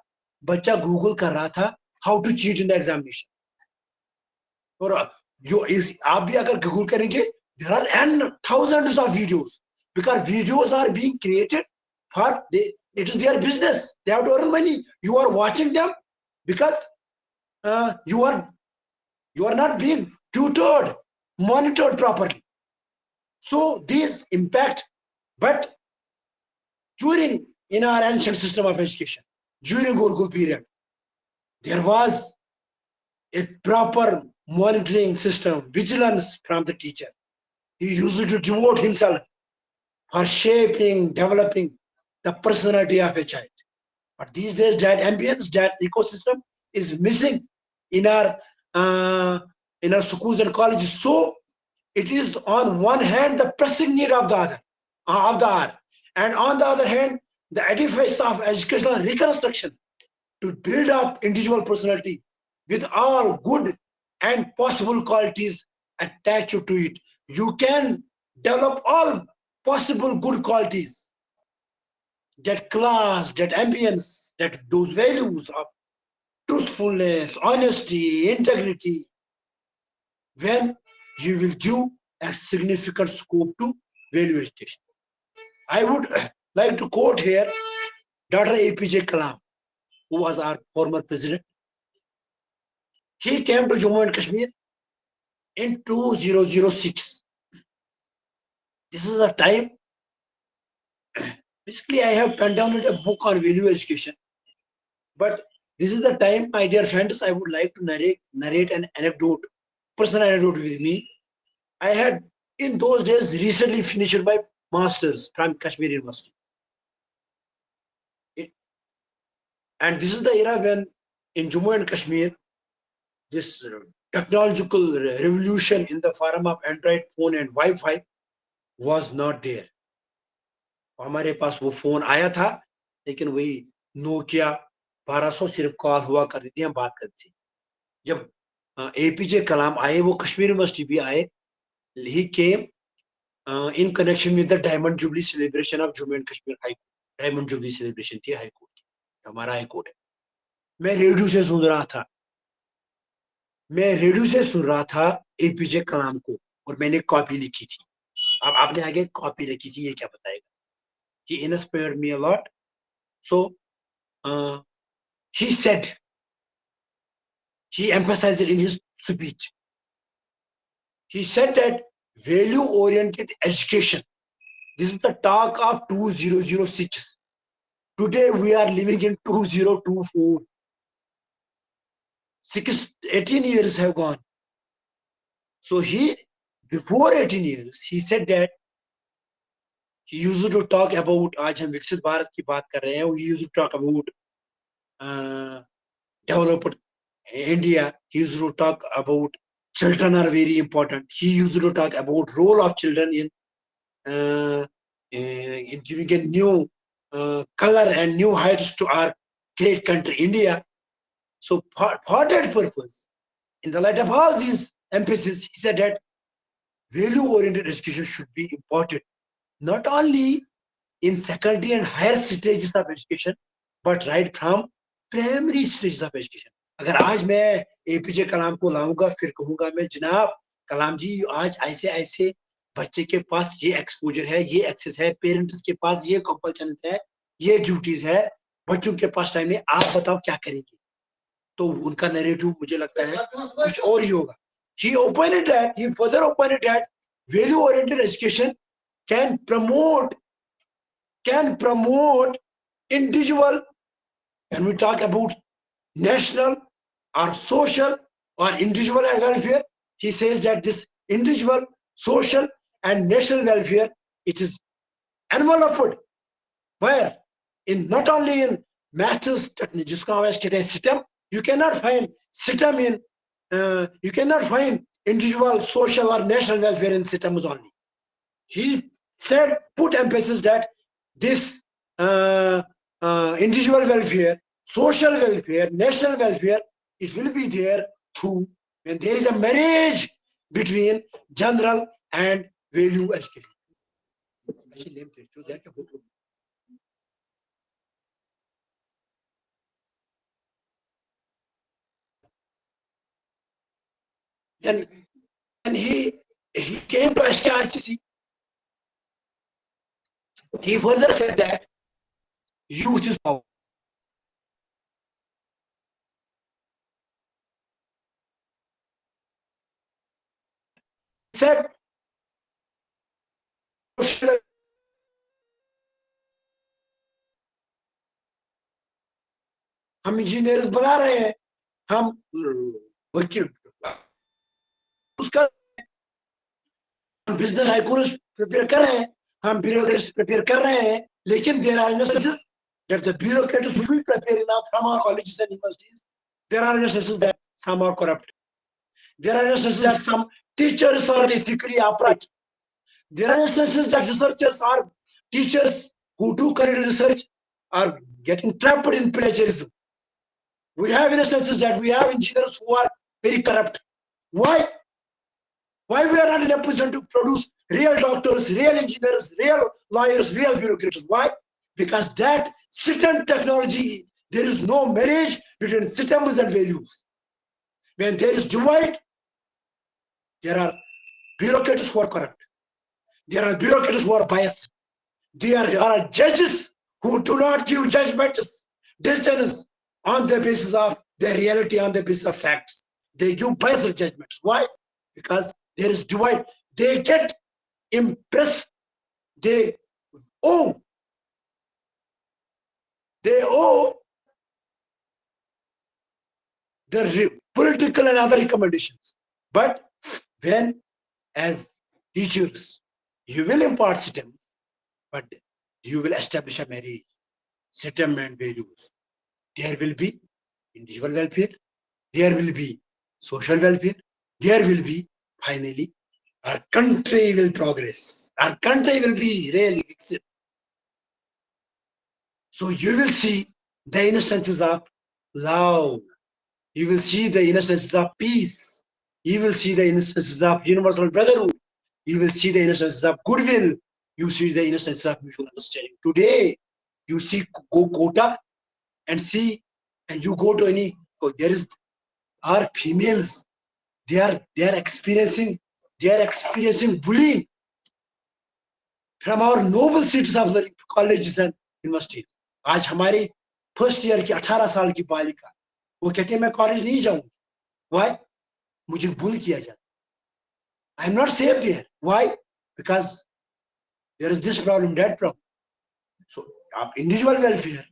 बच्चा गूगल कर रहा था how to cheat in the examination. और जो आप भी अगर गूगल करेंगे, there are n thousands of videos, because videos are being created for it is their business. They have to earn money. You are watching them because you are not being tutored, monitored properly. So these impact. But in our ancient system of education, during Gurukul period, there was a proper monitoring system, vigilance from the teacher. He used to devote himself for shaping, developing the personality of a child. But these days, that ambience, that ecosystem is missing in our schools and colleges. So it is on one hand the pressing need of the hour, and on the other hand, the edifice of educational reconstruction to build up individual personality with all good and possible qualities attached to it. You can develop all possible good qualities, that class, that ambience, that those values of truthfulness, honesty, integrity, when you will give a significant scope to value education. I would like to quote here Dr. APJ Kalam, who was our former president. He came to Jammu and Kashmir in 2006. This is the time. Basically, I have penned down a book on value education. But this is the time, my dear friends, I would like to narrate an anecdote, personal anecdote with me. I had, in those days, recently finished my master's from Kashmir University. And this is the era when, in Jammu and Kashmir, this technological revolution in the form of Android phone and Wi-Fi was not there. हमारे पास वो phone आया था, लेकिन वही Nokia 1200 सिर्फ call हुआ करती थी, हम बात करते थे. जब एपीजे कलाम आए, वो कश्मीर यूनिवर्सिटी भी आए. He came in connection with the Diamond Jubilee celebration of Jammu and Kashmir High Court. Diamond Jubilee celebration थी High Court की, हमारा High Court है. मैं रेडियो से सुन रहा था एपीजे कलाम को, और मैंने कॉपी लिखी थी. अब आपने आगे कॉपी लिखी थी, ये क्या बताएगा? He inspired me a lot. So he said, he emphasized it in his speech. He said that value-oriented education. This is the talk of 2006. Today we are living in 2024. 18 years have gone. So before 18 years, he said that he used to talk about, आज हम विकसित भारत की बात कर रहे हैं, he used to talk about developed India. He used to talk about children are very important. He used to talk about role of children in giving a new color and new heights to our great country, India. So for that purpose, in the light of all these emphasis, he said that value-oriented education should be important, not only in secondary and higher stages of education, but right from primary stages of education. अगर आज मैं APJ कलाम को लाऊंगा, फिर कहूंगा मैं, जनाब कलाम जी, आज ऐसे ऐसे बच्चे के पास ये एक्सपोजर है, ये एक्सेस है, पेरेंट्स के पास ये कंपल्शन है, ये ड्यूटीज है, बच्चों के पास टाइम नहीं, आप बताओ क्या करेंगे? तो उनका नैरेटिव मुझे लगता है कुछ और ही होगा. He further opined that value-oriented education can promote individual, when we talk about national or social or individual welfare. He says that this individual, social and national welfare, it is enveloped where in not only in maths, जिसको हम कहते हैं system, you cannot find system in you cannot find individual, social or national welfare in systems only. He said, put emphasis that this individual welfare, social welfare, national welfare, it will be there through when there is a marriage between general and value education. Then he came to SKICC. He further said that youth is power. He said हम engineers बना रहे हैं, हम वकील उसका business हाइकोर्स prepare कर रहे हैं, हम ब्यूरोक्रेट्स प्रिपेयर कर रहे हैं, लेकिन there are instances that the bureaucrats who will prepare enough from our colleges and universities, there are instances that some are corrupt. There are instances that some teachers are basically upright. There are instances that researchers or teachers who do career research are getting trapped in plagiarism. We have instances that we have engineers who are very corrupt. Why? Why we are not in a position to produce real doctors, real engineers, real lawyers, real bureaucrats? Why? Because that system technology, there is no marriage between systems and values. When there is divide, there are bureaucrats who are corrupt. There are bureaucrats who are biased. There are judges who do not give judgments, decisions on the basis of their reality, on the basis of facts. They give biased judgments. Why? Because there is divide. They get impressed. They owe the political and other recommendations. But when, as teachers, you will impart systems, but you will establish a marriage, system and values. There will be individual welfare, there will be social welfare, there will be, finally, our country will progress. Our country will be really fixed. So you will see the instances of love. You will see the instances of peace. You will see the instances of universal brotherhood. You will see the instances of goodwill. You see the instances of mutual understanding. Today, you see go quota and see, and you go to any. There is our females. They are experiencing bullying from our noble seats of the colleges and universities. आज हमारे first year की 18 साल की बालिका वो कहती है मैं कॉलेज नहीं जाऊंगी. Why? मुझे बुल किया जाता. I am not safe there. Why? Because there is this problem, that problem. So, आप individual welfare,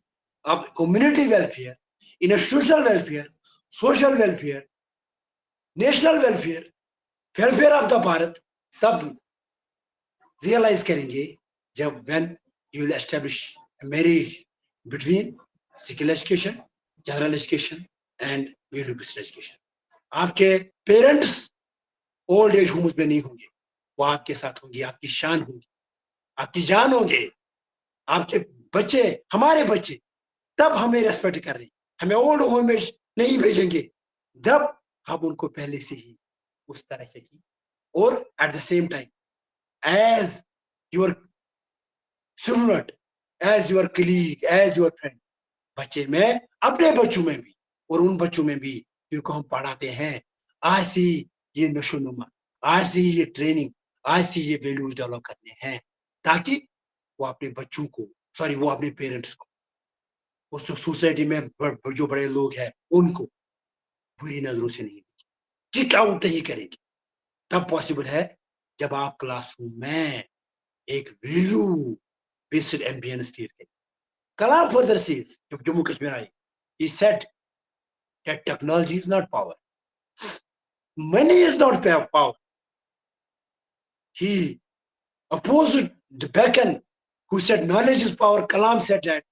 आप community welfare, institutional welfare, social welfare, national welfare, welfare of the Bharat, तब realize करेंगे जब when you will establish a marriage between secular education, general education and value based education. आपके parents old age homes में नहीं होंगे, वो आपके साथ होंगे, आपकी शान होंगी, आपकी जान होंगे. आपके बच्चे हमारे बच्चे तब हमें रेस्पेक्ट कर रहे हैं, हमें ओल्ड होम में नहीं भेजेंगे जब हम उनको पहले से ही उस तरह की. और at the same time as your student, as your colleague, as your friend, बच्चे में अपने बच्चों में भी और उन बच्चों में भी जिनको हम पढ़ाते हैं, आज से ये नशोनुमा, आज से ये ट्रेनिंग, आज से ये वैल्यूज डेवलप करने हैं ताकि वो अपने बच्चों को, सॉरी वो अपने पेरेंट्स को, उस सोसाइटी में जो बड़े लोग हैं उनको बुरी नजरों से नहीं देखें, किक आउट नहीं करेंगे. तब पॉसिबल है जब आप क्लासरूम में एक वैल्यू बेस्ड एम्बियंस क्रिएट करें. कलाम फर्दर सेज जब जम्मू कश्मीर आए, he said that technology is not power, money is not power. He opposed the Bacon who said knowledge is power. Kalam said that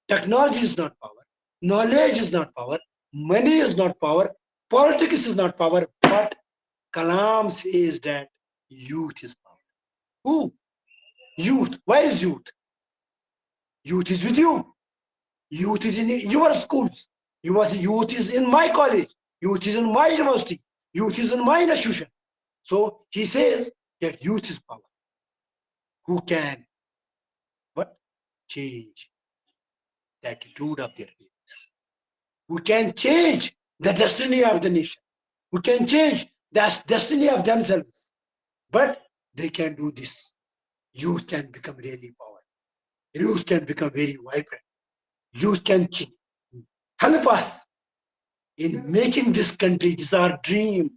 technology is not power, knowledge is not power, money is not power, politics is not power, but Kalam says that youth is power. Who? Youth. Where is youth? Youth is with you. Youth is in your schools. Youth is in my college. Youth is in my university. Youth is in my institution. So he says that youth is power. Who can but change the attitude of their parents? Who can change the destiny of the nation? Who can change the destiny of themselves? But they can do this. Youth can become really power. Youth can become very vibrant. Youth can help us in making this country. This is our dream,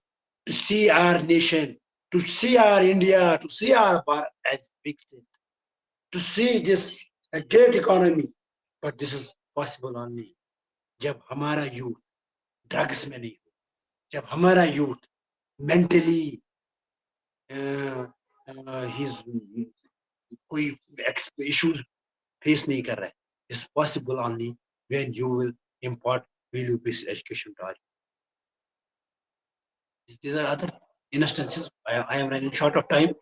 to see our nation, to see our India, to see our Bharat as big state, to see this a great economy. But this is possible only जब हमारा youth drugs में नहीं हो, जब हमारा youth mentally he's कोई issues face नहीं कर रहा है. This is possible only when you will impart value-based education to our youth. These are other instances. I am running short of time.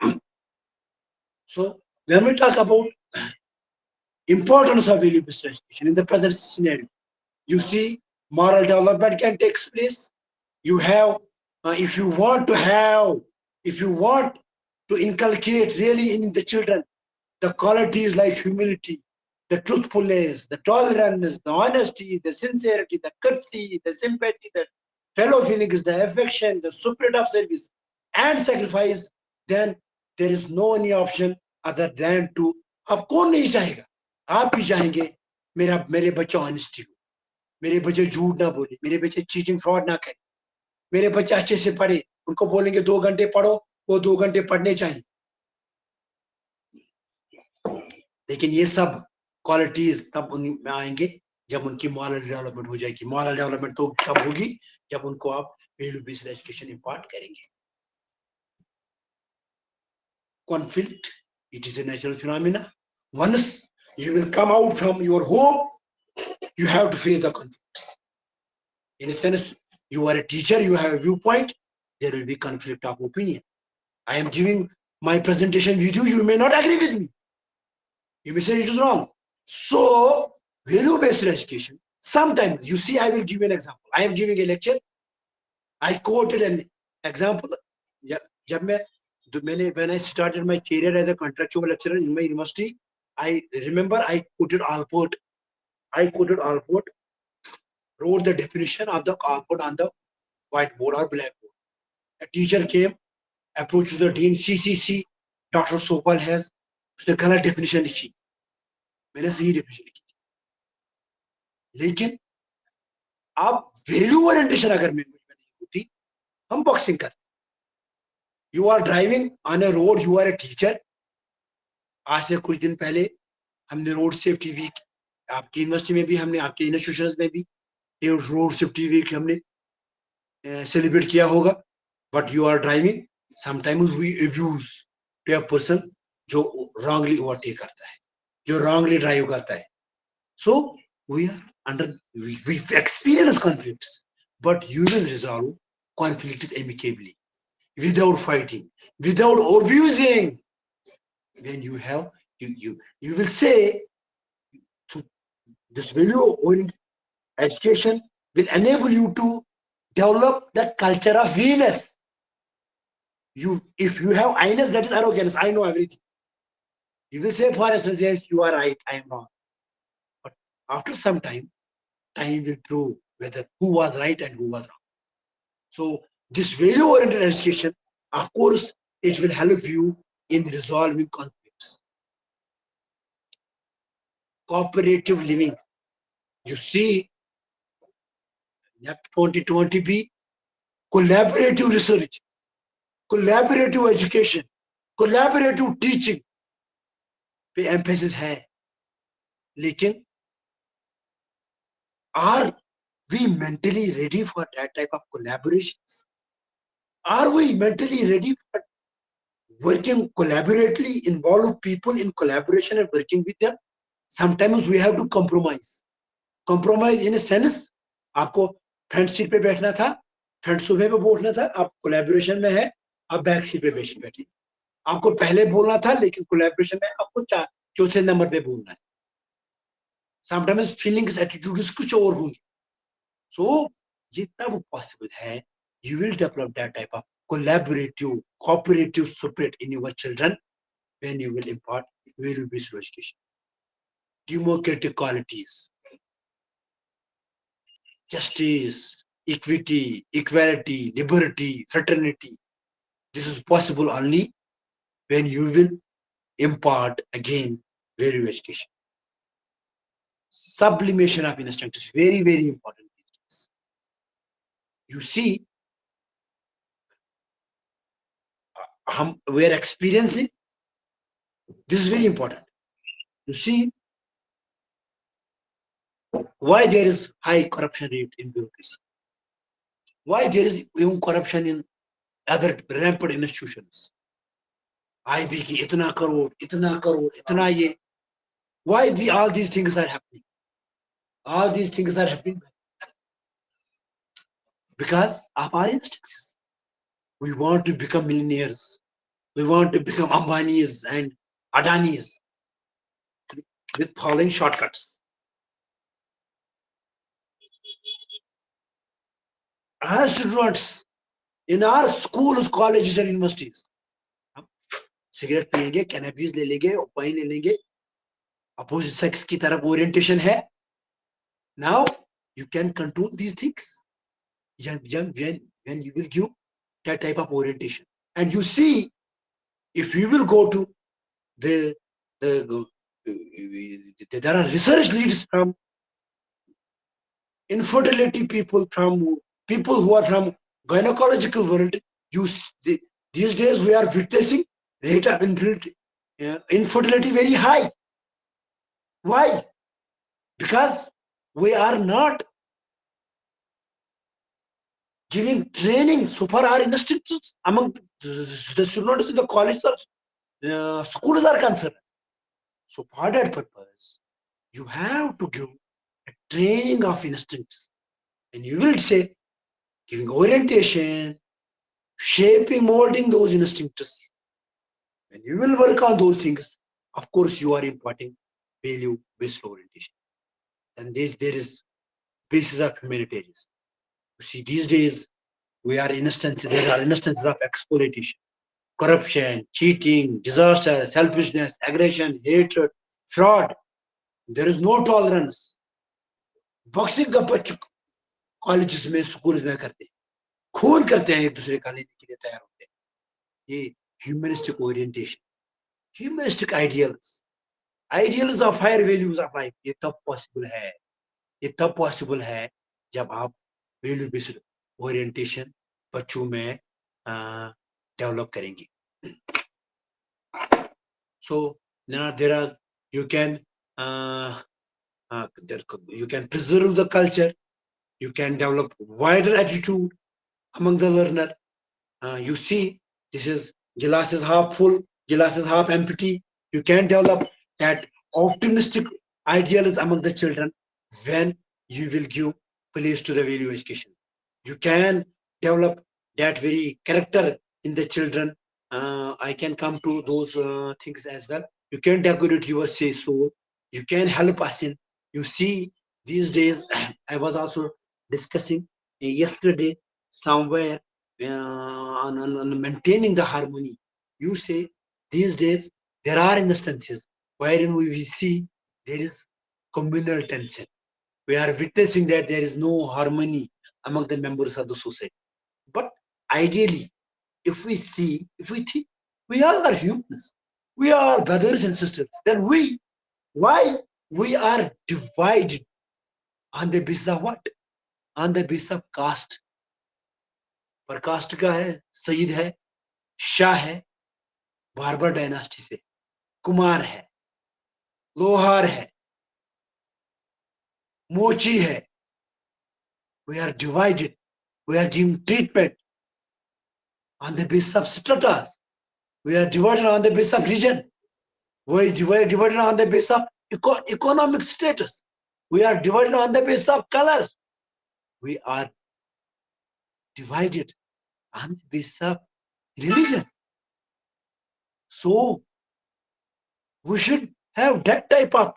So when we talk about importance of value-based education in the present scenario, you see moral development can take place. You have, if you want to inculcate really in the children the qualities like humility, the truthfulness, the tolerance, the honesty, the sincerity, the courtesy, the sympathy, the fellow feelings, the affection, the spirit of service and sacrifice, then there is no any option other than to. अब कौन नहीं चाहेगा? आप भी चाहेंगे मेरे बच्चे honesty हो, मेरे बच्चे झूठ ना बोले, मेरे बच्चे चीटिंग फ्रॉड ना करें, मेरे बच्चे अच्छे से पढ़े. उनको बोलेंगे 2 घंटे पढ़ो, वो 2 घंटे पढ़ने चाहिए. लेकिन ये सब क्वालिटीज तब उनमें आएंगे जब उनकी मॉरल डेवलपमेंट हो जाएगी. मॉरल डेवलपमेंट तो तब होगी जब उनको आप वैल्यू बेस्ड एजुकेशन इंपार्ट करेंगे. Conflict, it is a natural phenomena. Once you will come out from your home, you have to face the conflicts. In a sense, you are a teacher, you have a viewpoint, there will be conflict of opinion. I am giving my presentation with you, you may not agree with me. You may say it is wrong. So, value-based education, sometimes, you see, I will give you an example. I am giving a lecture. I quoted an example. जब मैं When I started my career as a contractual lecturer in my university, I remember I quoted Alport. Wrote the definition of the Alport on the whiteboard or blackboard. A teacher came, approached the dean, CCC, Dr. Sofal has उसने गलत definition लिखी. मैंने सही definition लिखी. लेकिन आप value orientation अगर में नहीं होती, हम boxing कर. You are driving on a road, you are a teacher. आज से कुछ दिन पहले हमने रोड सेफ्टी वीक आपकी यूनिवर्सिटी में भी हमने आपके इंस्टीट्यूशंस में भी रोड सेफ्टी वीक हमने सेलिब्रेट किया होगा. But you are driving sometimes we abuse to a person जो रॉन्गली ओवरटेक करता है, जो रॉन्गली ड्राइव करता है. So we are under we experience conflicts, but you will resolve conflicts amicably without fighting, without abusing. When you have you will say to this value oriented education will enable you to develop the culture of Venus. If you have I-ness, that is arrogance. I know everything. You will say, for instance, yes, you are right, I am wrong. But after some time will prove whether who was right and who was wrong. So this value-oriented education, of course, it will help you in resolving conflicts. Cooperative living. You see, 2020 collaborative research, collaborative education, collaborative teaching पे emphasis है. लेकिन are we mentally ready for that type of collaborations? Are we mentally ready for working collaboratively, involve people in collaboration and working with them? Sometimes we have to compromise. Compromise in a sense, आपको front seat पे बैठना था, front सोफे पे बैठना था, आप collaboration में है, आप बैक सीट पे बैठिए. आपको पहले बोलना था, लेकिन कोलैबोरेशन में आपको चौथे नंबर पे बोलना है. Sometimes feelings, attitudes कुछ और होंगे. So जितना वो possible है, you will develop that type of collaborative, cooperative spirit in your children when you will impart value-based education. Democratic qualities, justice, equity, equality, liberty, fraternity. This is possible only when you will impart again value education. Sublimation of instinct is very, very important. You see, we are experiencing, this is very important. You see, why there is high corruption rate in bureaucracy? Why there is even corruption in other rampant institutions? IB ki itna crore, itna ye. Why all these things are happening? All these things are happening because of our instincts. We want to become millionaires. We want to become Ambanis and Adanis with following shortcuts. As students in our schools, colleges and universities, cigarette पिएंगे, cannabis ले लेंगे, opine ले लेंगे, opposite sex की तरफ orientation है. Now you can control these things when you will give that type of orientation. And you see, if you will go to there are research leads from infertility people, from people who are from gynecological world. These days we are witnessing rate of infertility very high. Why? Because we are not giving training so far our institutes among the students in the college or schools are concerned. So for that purpose, you have to give a training of instincts, and you will say giving orientation, shaping, molding those instincts. When you will work on those things, of course you are imparting value-based orientation. And there is basis of humanitarianism. You see, these days there are instances of exploitation, corruption, cheating, disaster, selfishness, aggression, hatred, fraud. There is no tolerance. Boxing का बच्चे colleges में school में करते हैं, खून करते हैं, एक दूसरे का लेने के लिए तैयार होते हैं। ये humanistic orientation, humanistic ideals of higher values of life, ये तब पॉसिबल है जब आप वैल्यू बेस्ड ओरिएंटेशन बच्चों में डेवलप करेंगे। So there are you can preserve the culture, you can develop wider attitude among the learner. You see, this is glass is half full, glass is half empty. You can develop that optimistic ideals among the children when you will give place to the value education. You can develop that very character in the children. I can come to those things as well. You can decorate your say soul. You can help us in. You see, these days, I was also discussing yesterday somewhere on maintaining the harmony. You say these days there are instances wherein we see there is communal tension. We are witnessing that there is no harmony among the members of the society. But ideally, if we think, we all are humans, we are brothers and sisters, then why we are divided on the basis of what? On the basis of caste. पर cast का है, सईद है, शाह है, barber dynasty से, कुमार है, लोहार है, मोची है. We are divided. We are giving treatment on the basis of stratas. We are divided on the basis of region. We are divided on the basis of economic status. We are divided on the basis of color. We are divided on the basis of religion. So we should have that type of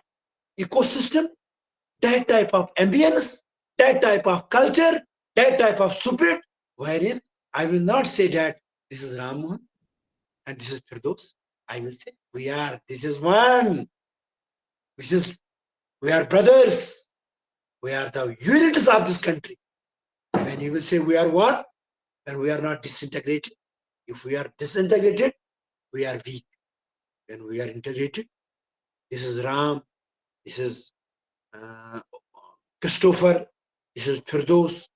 ecosystem, that type of ambience, that type of culture, that type of spirit, wherein I will not say that this is Ramohan and this is Firdous. I will say this is one. We are brothers. We are the units of this country. When you will say we are one, then we are not disintegrated. If we are disintegrated, we are weak. When we are integrated, this is Ram, this is Christopher, this is Firdous,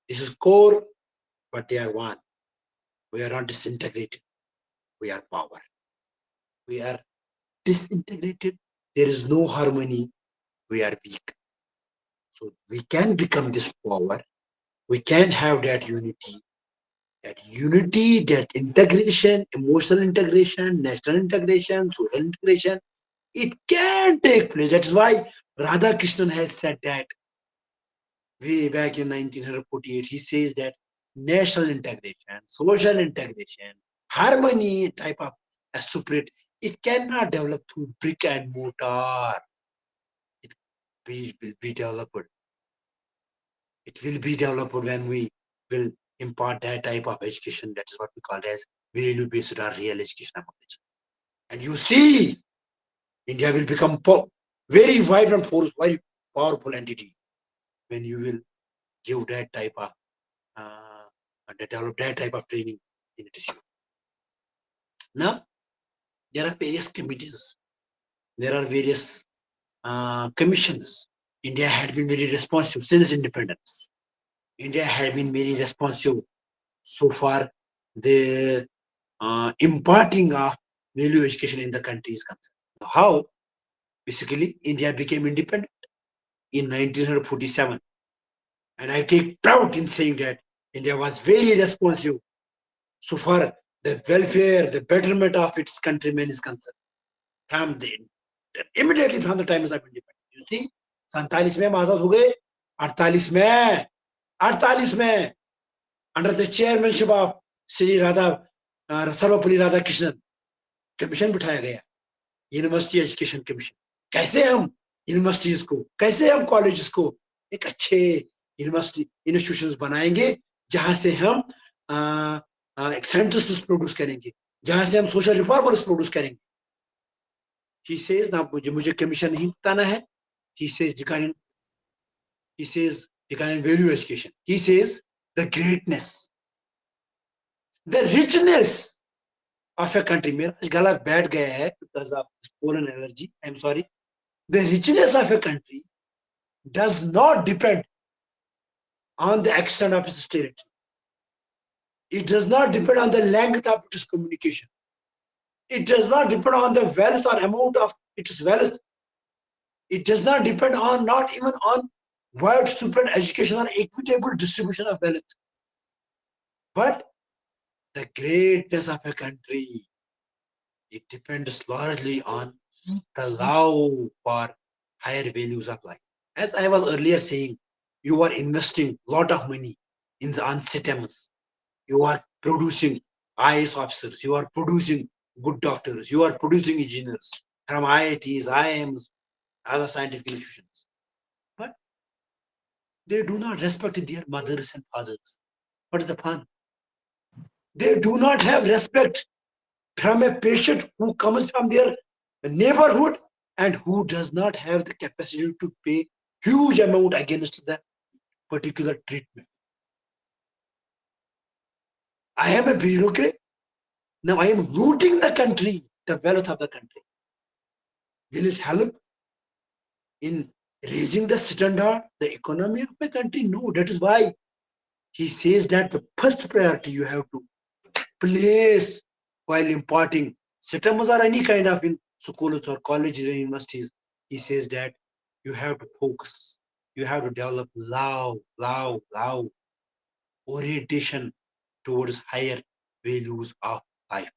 this is Kaur, but they are one. We are not disintegrated. We are power. We are disintegrated. There is no harmony. We are weak. So we can become this power. We can have that unity, that integration, emotional integration, national integration, social integration. It can take place. That is why Radha Krishnan has said that way back in 1948. He says that national integration, social integration, harmony type of a spirit, it cannot develop through brick and mortar. It will be developed. It will be developed when we will impart that type of education. That is what we call as value-based or real education among the children. And you see, India will become very vibrant force, very powerful entity when you will give that type of develop that type of training in it. Now, there are various committees, there are various commissions. India had been very responsive since independence. India had been very responsive so far. The imparting of value education in the country is concerned. How? Basically, India became independent in 1947. And I take proud in saying that India was very responsive so far the welfare, the betterment of its countrymen is concerned. Immediately from the time of independence. You see, 47 में आजाद हो गए, 48 में under the chairmanship of Sri Sarvapalli Radhakrishnan commission बिठाया गया, university education commission. कैसे हम universities को, कैसे हम कॉलेजेस को एक अच्छे यूनिवर्सिटी इंस्टीट्यूशंस बनाएंगे जहां से हम सेंटर्स प्रोड्यूस करेंगे, जहां से हम सोशल रिफॉर्मर्स प्रोड्यूस करेंगे. He says ना मुझे कमीशन नहीं बताना है. He says regarding value education. He says the greatness, the richness of a country. मेरा गला बैठ गया है because of pollen allergy. I'm sorry. The richness of a country does not depend on the extent of its territory. It does not depend on the length of its communication. It does not depend on the wealth or amount of its wealth. It does not depend on, not even on widespread education or equitable distribution of wealth. But the greatness of a country, it depends largely on the love for higher values of life. As I was earlier saying, you are investing a lot of money in the systems. You are producing IAS officers, you are producing good doctors, you are producing engineers from IITs, IIMs, other scientific institutions. But they do not respect their mothers and fathers. What is the fun? They do not have respect from a patient who comes from their neighborhood and who does not have the capacity to pay huge amount against the particular treatment. I am a bureaucrat. Now I am looting the country, the wealth of the country. Will it help in raising the standard, the economy of the country? No, that is why he says that the first priority you have to place while imparting systems or any kind of in schools or colleges or universities. He says that you have to focus, you have to develop love, orientation towards higher values of life.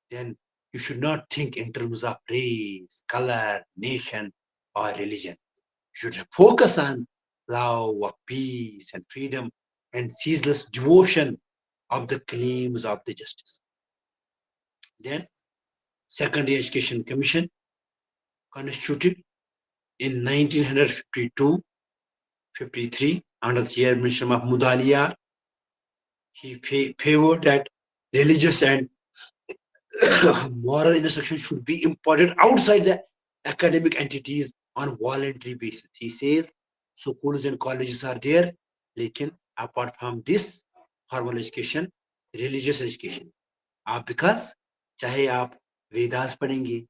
Then you should not think in terms of race, color, nation, or religion. You should focus on love of peace and freedom and ceaseless devotion of the claims of the justice. Then Secondary Education Commission, constituted in 1952-53 under the chairmanship of Mudalia. He favored that religious and moral instruction should be imparted outside the academic entities on voluntary basis. He says schools and colleges are there, lekin apart from this formal education, religious education, because चाहे आप वेदास पढ़ेंगे,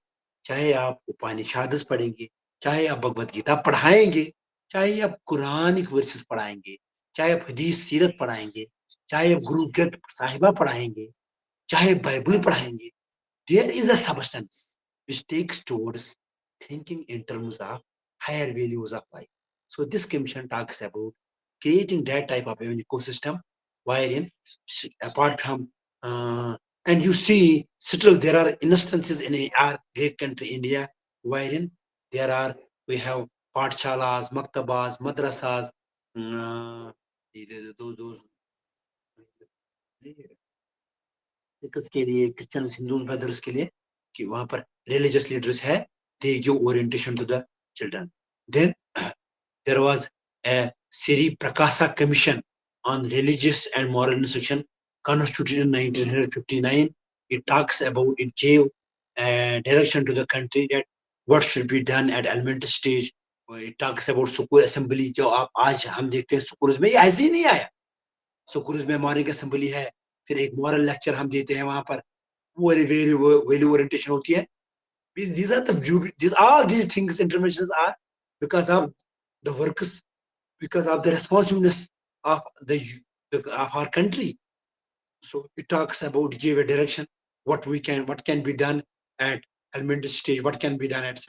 चाहे आप उपनिषद पढ़ेंगे, चाहे आप भगवत गीता पढ़ाएंगे, चाहे आप कुरानिक वर्सेस पढ़ाएंगे, चाहे आप हदीस सीरत पढ़ाएंगे, चाहे आप गुरु ग्रंथ साहिबा पढ़ाएंगे, चाहे बाइबल पढ़ाएंगे, there is a substance which takes towards thinking in terms of higher values of life. So this commission talks about creating that type of an ecosystem wherein, apart from and you see still there are instances in our great country India wherein we have pathshalas, maktabas, madrasas, those के लिए Christian Hindu brothers के लिए कि वहां पर religious leaders है, they give orientation to the children. Then there was a Sri Prakasa Commission on religious and moral instruction constituted in 1959. It talks about, it gave direction to the country that what should be done at elementary stage. It talks about school assembly जो आप आज हम देखते हैं schools में, ऐसे ही नहीं आया. स्कूल्स में मॉर्निंग असेंबली है, फिर एक मॉरल लेक्चर हम देते हैं वहां पर, वो वैल्यू ओरिएंटेशन होती है. These are the beauty, all these things interventions are because of the workers, because of the responsiveness of of our country. So it talks about, give a direction what can be done at elementary stage, what can be done at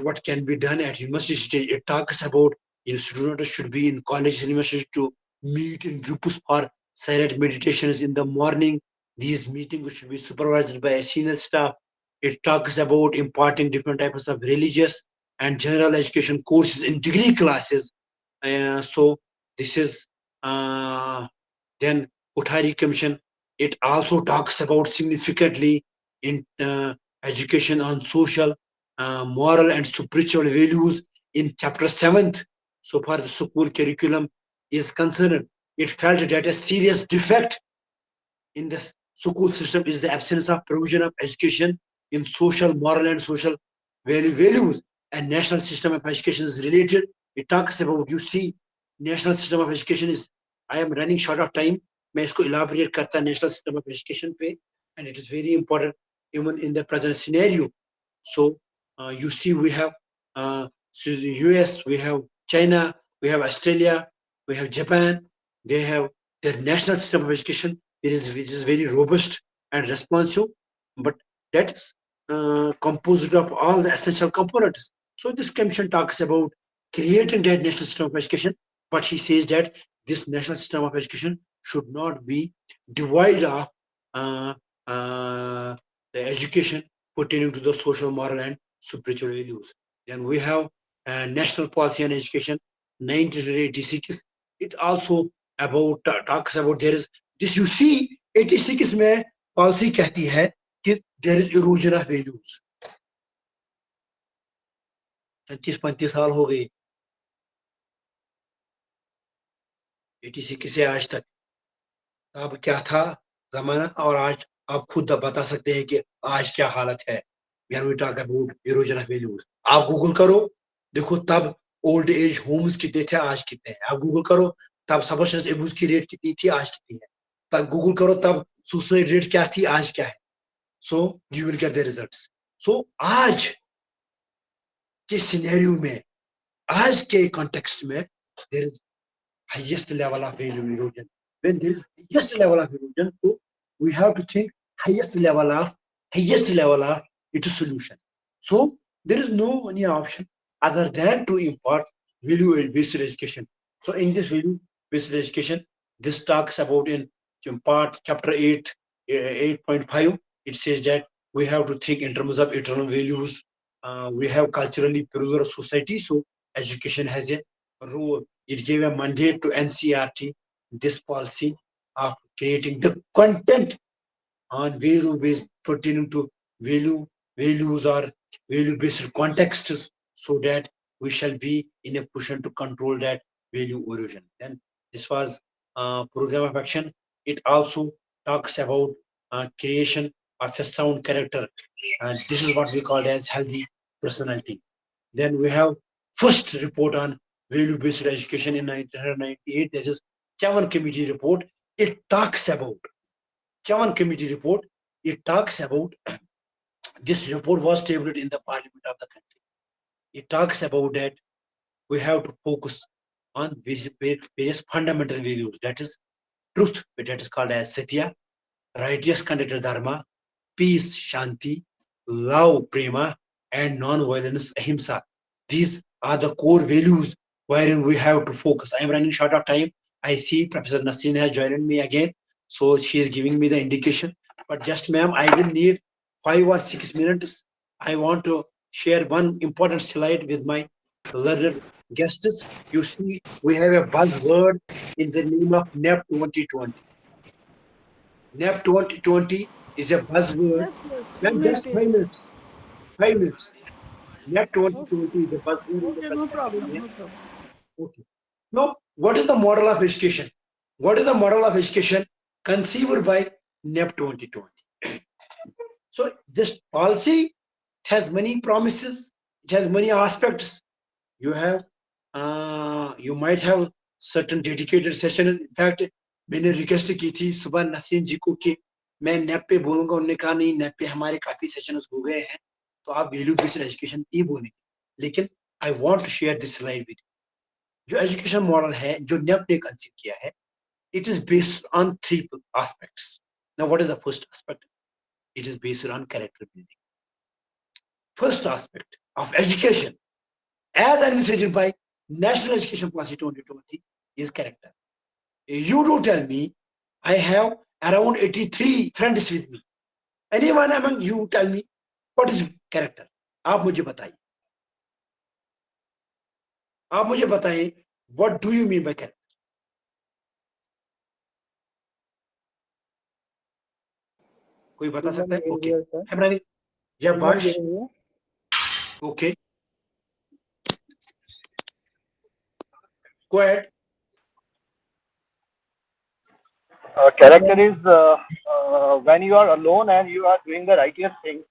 what can be done at university stage. It talks about students should be in college and university to meet in groups for silent meditations in the morning. These meetings should be supervised by a senior staff. It talks about imparting different types of religious and general education courses in degree classes. So this is then Kothari Commission. It also talks about significantly in education on social, moral and spiritual values in chapter 7th. So far the school curriculum is concerned, it felt that a serious defect in this school system is the absence of provision of education in social, moral, and social values. And national system of education is related. It talks about, you see, national system of education is, I am running short of time. मैं इसको elaborate करता national system of education पे, and it is very important even in the present scenario. So you see, we have US, we have China, we have Australia, we have Japan. They have their national system of education, which is very robust and responsive, but that is composed of all the essential components. So this commission talks about creating that national system of education, but he says that this national system of education should not be divided of the education pertaining to the social, moral, and spiritual values. Then we have National Policy on Education, 1986. It also about talks about there is this, you see, 86 में policy कहती है कि there is erosion of values. 35 साल हो गए 86 से आज तक, अब क्या था जमाना और आज आप खुद बता सकते हैं कि आज क्या हालत है. When we talk about erosion of values, आप गूगल करो, देखो तब ओल्ड एज होम्स कितने थे, आज कितने हैं. आप गूगल करो तब सबस्टेंस अब्यूज की रेट कितनी थी, आज कितनी है. तब गूगल करो तब सुसाइड रेट क्या थी, आज क्या है. So you will get the results. So आज के सिनेरियो में, आज के कॉन्टेक्स्ट में, there is highest level of value erosion. When there is highest level of erosion, so we have to think highest level of its solution. So there is no any option other than to impart value-based education. So in this value-based education, this talks about in part chapter 8, 8.5. It says that we have to think in terms of eternal values. We have culturally plural society, so education has a role. It gave a mandate to NCRT, this policy of creating the content on value-based pertaining to values or value-based contexts, so that we shall be in a position to control that value erosion. And this was program of action. It also talks about creation of a sound character, and this is what we call as healthy personality. Then we have first report on value-based education in 1998. This is Chavan Committee report. It talks about Chavan Committee report. It talks about this report was tabled in the parliament of the country. It talks about that we have to focus on various fundamental values. That is truth, that is called as Satya, righteous conduct dharma, peace, shanti, love, prema, and non-violence, ahimsa. These are the core values wherein we have to focus. I am running short of time. I see Professor Nasreen has joined me again, so she is giving me the indication. But just, ma'am, I will need 5 or 6 minutes. I want to share one important slide with my learned guests. You see, we have a buzzword in the name of NEP 2020. NEP 2020 is a buzzword.
Yes, yes, you
Ma'am,
may
just
take.
5 minutes. 5 minutes. NEP 2020 is a buzzword in the
Okay, no
present
problem,
time.
no problem.
Okay. Now, what is the model of education? What is the model of education conceived by NEP 2020? So this policy, it has many promises. It has many aspects. You have, you might have certain dedicated sessions. In fact, मैंने request की थी सुबह नसीम जी को कि मैं nap पे बोलूंगा. उन्होंने कहा नहीं, नेप पे हमारे काफी सेशंस हो गए हैं, तो आप वैल्यू बेस्ड एजुकेशन ही बोलेंगे. लेकिन I want to share this slide with. जो एजुकेशन मॉडल है जो नेप ने कंसीव किया है, it is based on 3 aspects. Now, what is the first aspect? It is based on character building. First aspect of education, as envisaged by National Education Policy 2020, is character. You do tell me, I have around 83 friends with me. Anyone among you tell me what is character? आप मुझे बताइए. आप मुझे बताइए, what do you mean by character? कोई बता सकता है? Okay. I'm running. Yeah, Bash. Okay. Go ahead.
Character is when you are alone and you are doing the righteous thing,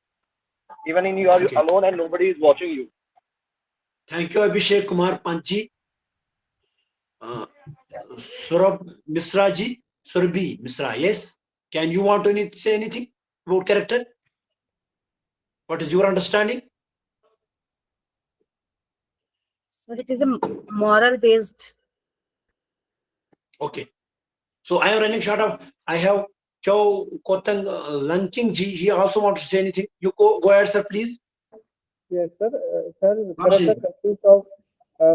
even in you are
Okay.
alone and nobody is watching you.
Thank you, Abhishek Kumar Panchi. Surabh Misra ji, Surabhi Misra, yes. Can you want to say anything about character? What is your understanding?
So it is a moral based.
Okay. So I am running short of. I have Chow Kotang Lanking ji. He also wants to say anything. You go ahead, sir, please.
Yes, sir. Sir, character consists of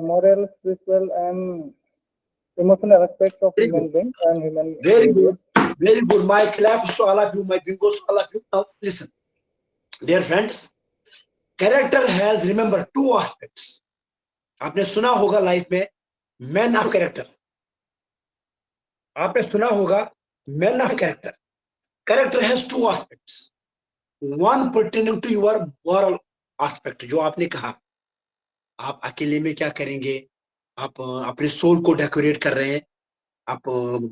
moral, spiritual, and emotional aspects of human being and human
Very
behavior.
good. Very good. My claps to all of you. My bingos to all of you. Now listen, dear friends. Character has, remember, two aspects. आपने सुना होगा life में man of character. आपने सुना होगा man of character. Character has two aspects. One pertaining to your moral aspect. जो आपने कहा, आप अकेले में क्या करेंगे, आप अपने सोल को डेकोरेट कर रहे हैं, आप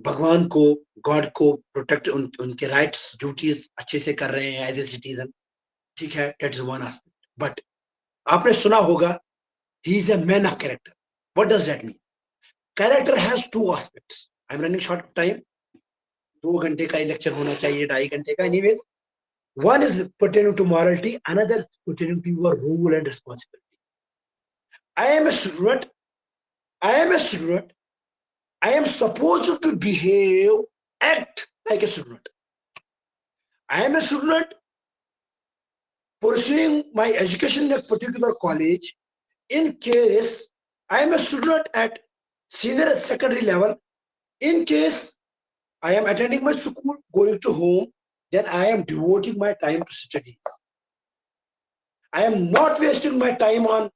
भगवान को, गॉड को प्रोटेक्ट, उनके राइट्स ड्यूटीज अच्छे से कर रहे हैं एज ए सिटीजन. ठीक है, that is one aspect. But आपने सुना होगा he is a man of character. What does that mean? Character has two aspects. I'm running short of time. 2 घंटे का लेक्चर होना चाहिए, 2.5 घंटे का. Anyways, one is pertaining to morality, another pertaining to your role and responsibility. I am a student. I am supposed to behave, act like a student. I am a student pursuing my education in a particular college. In case I am a student at senior secondary level, in case I am attending my school, going to home, then I am devoting my time to studies. I am not wasting my time on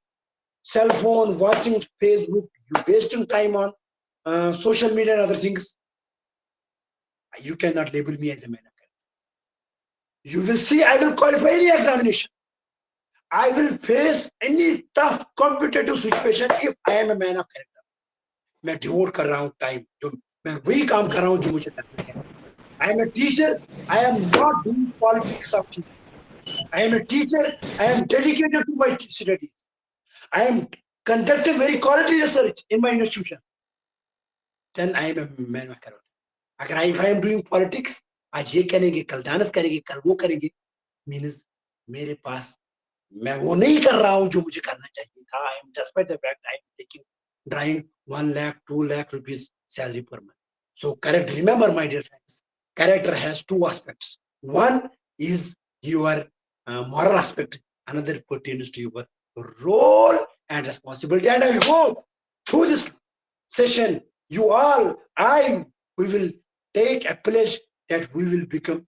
cell phone, watching Facebook, wasting time on social media and other things. You cannot label me as a man of character. You will see, I will qualify any examination. I will face any tough competitive situation if I am a man of character. मैं devote कर रहा हूँ time, जो मैं वही काम कर रहा हूँ जो मुझे करना है. I am a teacher. I am not doing politics of teaching. I am a teacher. I am dedicated to my studies. I am conducting very quality research in my institution. Then I am a man of character. अगर if I am doing politics, आज ये करेंगे, कल dance करेंगे, कल वो करेंगे, means मेरे पास मैं वो नहीं कर रहा हूँ जो मुझे करना चाहिए था. I am despite the fact I am taking drawing 1 lakh, 2 lakh rupees salary per month. So correct. Remember, my dear friends, character has two aspects. One is your moral aspect. Another pertains to your role and responsibility. And I hope through this session, you all, we will take a pledge that we will become.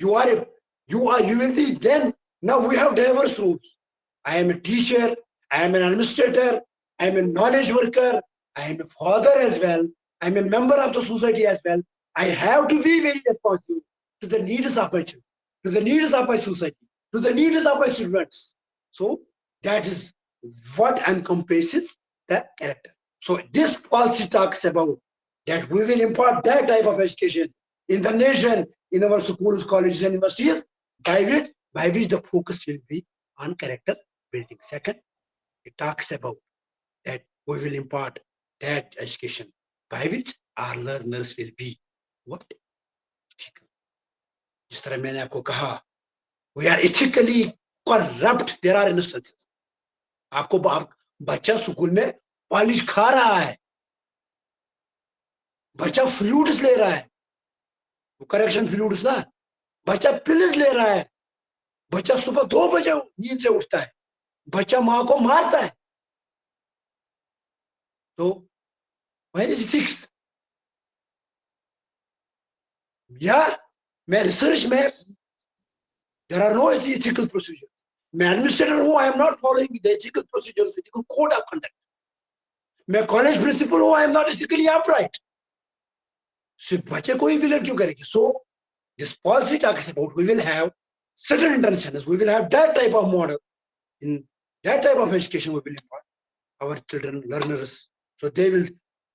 You will be then. Now we have diverse roles. I am a teacher. I am an administrator. I am a knowledge worker. I am a father as well. I am a member of the society as well. I have to be very responsible to the needs of my children, to the needs of my society, to the needs of my students. So that is what encompasses the character. So this policy talks about that we will impart that type of education in the nation, in our schools, colleges, and universities, by which the focus will be on character building. Second, it talks about that we will impart that education by which our learners will be what? जिस तरह मैंने आपको कहा, we are ethically corrupt. There are instances. आपको बच्चा school में polish खा रहा है, बच्चा फ्लूट्स ले रहा है, वो करेक्शन फ्लूट्स ना, बच्चा पिल्स ले रहा है, बच्चा सुबह 2 बजे नींद से उठता है, बच्चा माँ को मारता है. तो where is ethics? Yeah, मैं रिसर्च में there are no ethical procedures. मैं एडमिनिस्ट्रेटर हूँ, I am not following the ethical procedures, ethical code of conduct. मैं कॉलेज प्रिंसिपल हूँ, I am not ethically upright. सिर्फ बच्चे कोई भी क्यों करेंगे? So this policy talks about we will have certain intentions, we will have that type of model. In that type of education, we will impart our children, learners. So they will.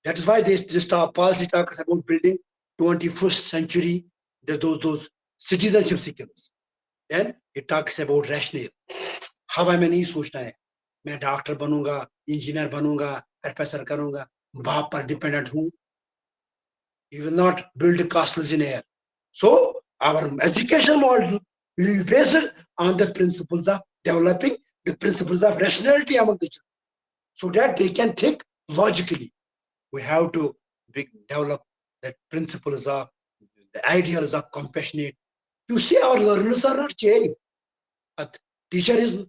That is why this policy talks about building 21st century, those citizenship skills. Then it talks about rationale. हवा में नहीं सोचना है, मैं doctor बनूंगा, engineer बनूंगा, professor करूंगा, बाप पर डिपेंडेंट हूं. You will not build castles in air. So our education model will be based on the principles of developing the principles of rationality among the children, so that they can think logically. We have to develop the principles of the ideals of compassionate. You see, our learners are not caring. But teacher is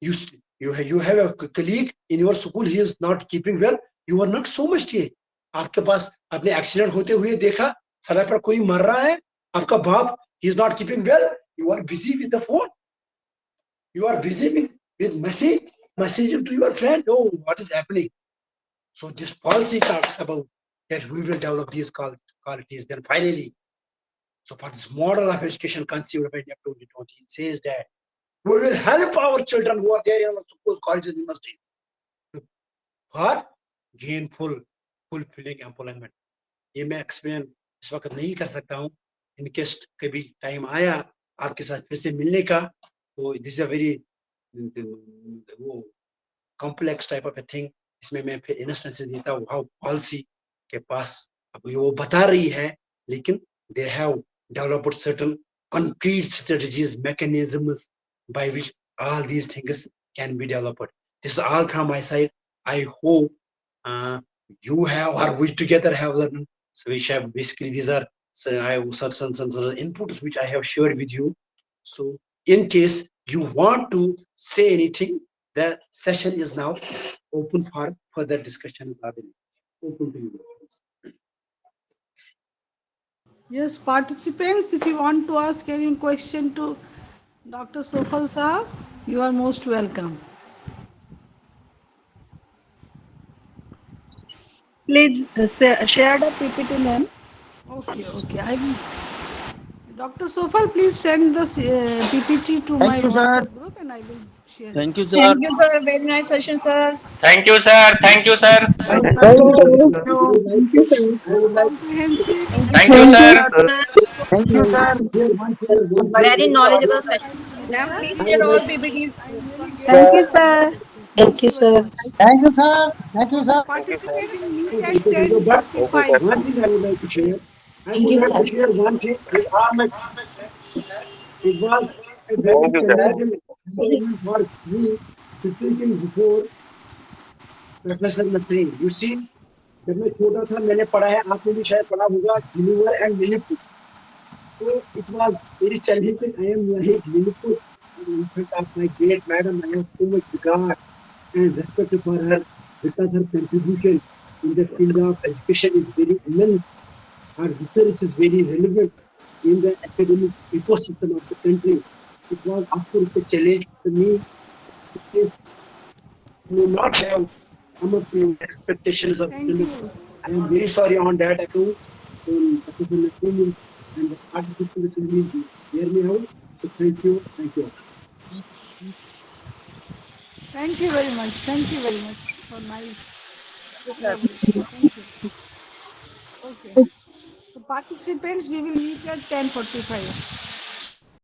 you have a colleague in your school, he is not keeping well, you are not so much caring. आपके पास अपने accident होते हुए देखा, सड़क पर कोई मर रहा है, आपका बाप he is not keeping well, you are busy with the phone, you are busy with messaging to your friend, oh, what is happening. So this policy talks about that we will develop these qualities. Then finally, so for this model of education conceived by 2020, it says that we will help our children who are there in our schools, colleges, universities for gainful, fulfilling employment. ये मैं explain इस वक्त नहीं कर सकता हूँ. In case कभी time आया आपके साथ फिर से मिलने का, तो दिस इज अ वेरी वो complex type of a thing. इसमें मैं फिर इंस्टेंसेस देता हूँ हाउ पॉलिसी के पास अब वो बता रही है, लेकिन they have developed certain concrete strategies, mechanisms by which all these things can be developed. This is all from my side. I hope you have, or we together have learned. So we have basically these are I have some inputs which I have shared with you. So in case you want to say anything, the session is now open for further discussion. Open to you.
Yes, participants, if you want to ask any question to Dr. Sofal Sahab, you are most welcome.
Please share the PPT, ma'am.
Okay, I will. Dr. Sofal, please send the PPT to my WhatsApp group and I will share it.
Thank you, sir.
Thank you, sir. Very nice session, sir.
Thank you, sir. Thank you, sir.
Thank you. Thank you, sir.
Comprehensive.
Thank you, sir.
Thank you, sir.
Very knowledgeable session.
Ma'am, please share all PPTs.
Thank you, sir.
Thank you, sir.
Thank you, sir. Thank you, sir.
Participants will meet at 10:45.
One thing I would like to share. I would like to share one thing with all my. It was a very challenging experience for me to think before Professor Nasreen. You see, जब मैं छोटा था मैंने पढ़ा है, आपने भी शायद पढ़ा होगा, Gulliver and Lilliput. So it was very challenging. I am like Lilliput. In front of my great madam, I have so much regard and respect for her because her contribution in the field of education is very immense. Her research is very relevant in the academic ecosystem of the country. It was, of course, a challenge for me to not have come up to expectations of students. I am very sorry on that account. Professor Nasreen and the participants will hear me out. So thank you. Thank you.
Thank you very much. Thank you very much for nice. Thank you. Okay. So participants, we will meet at 10:45.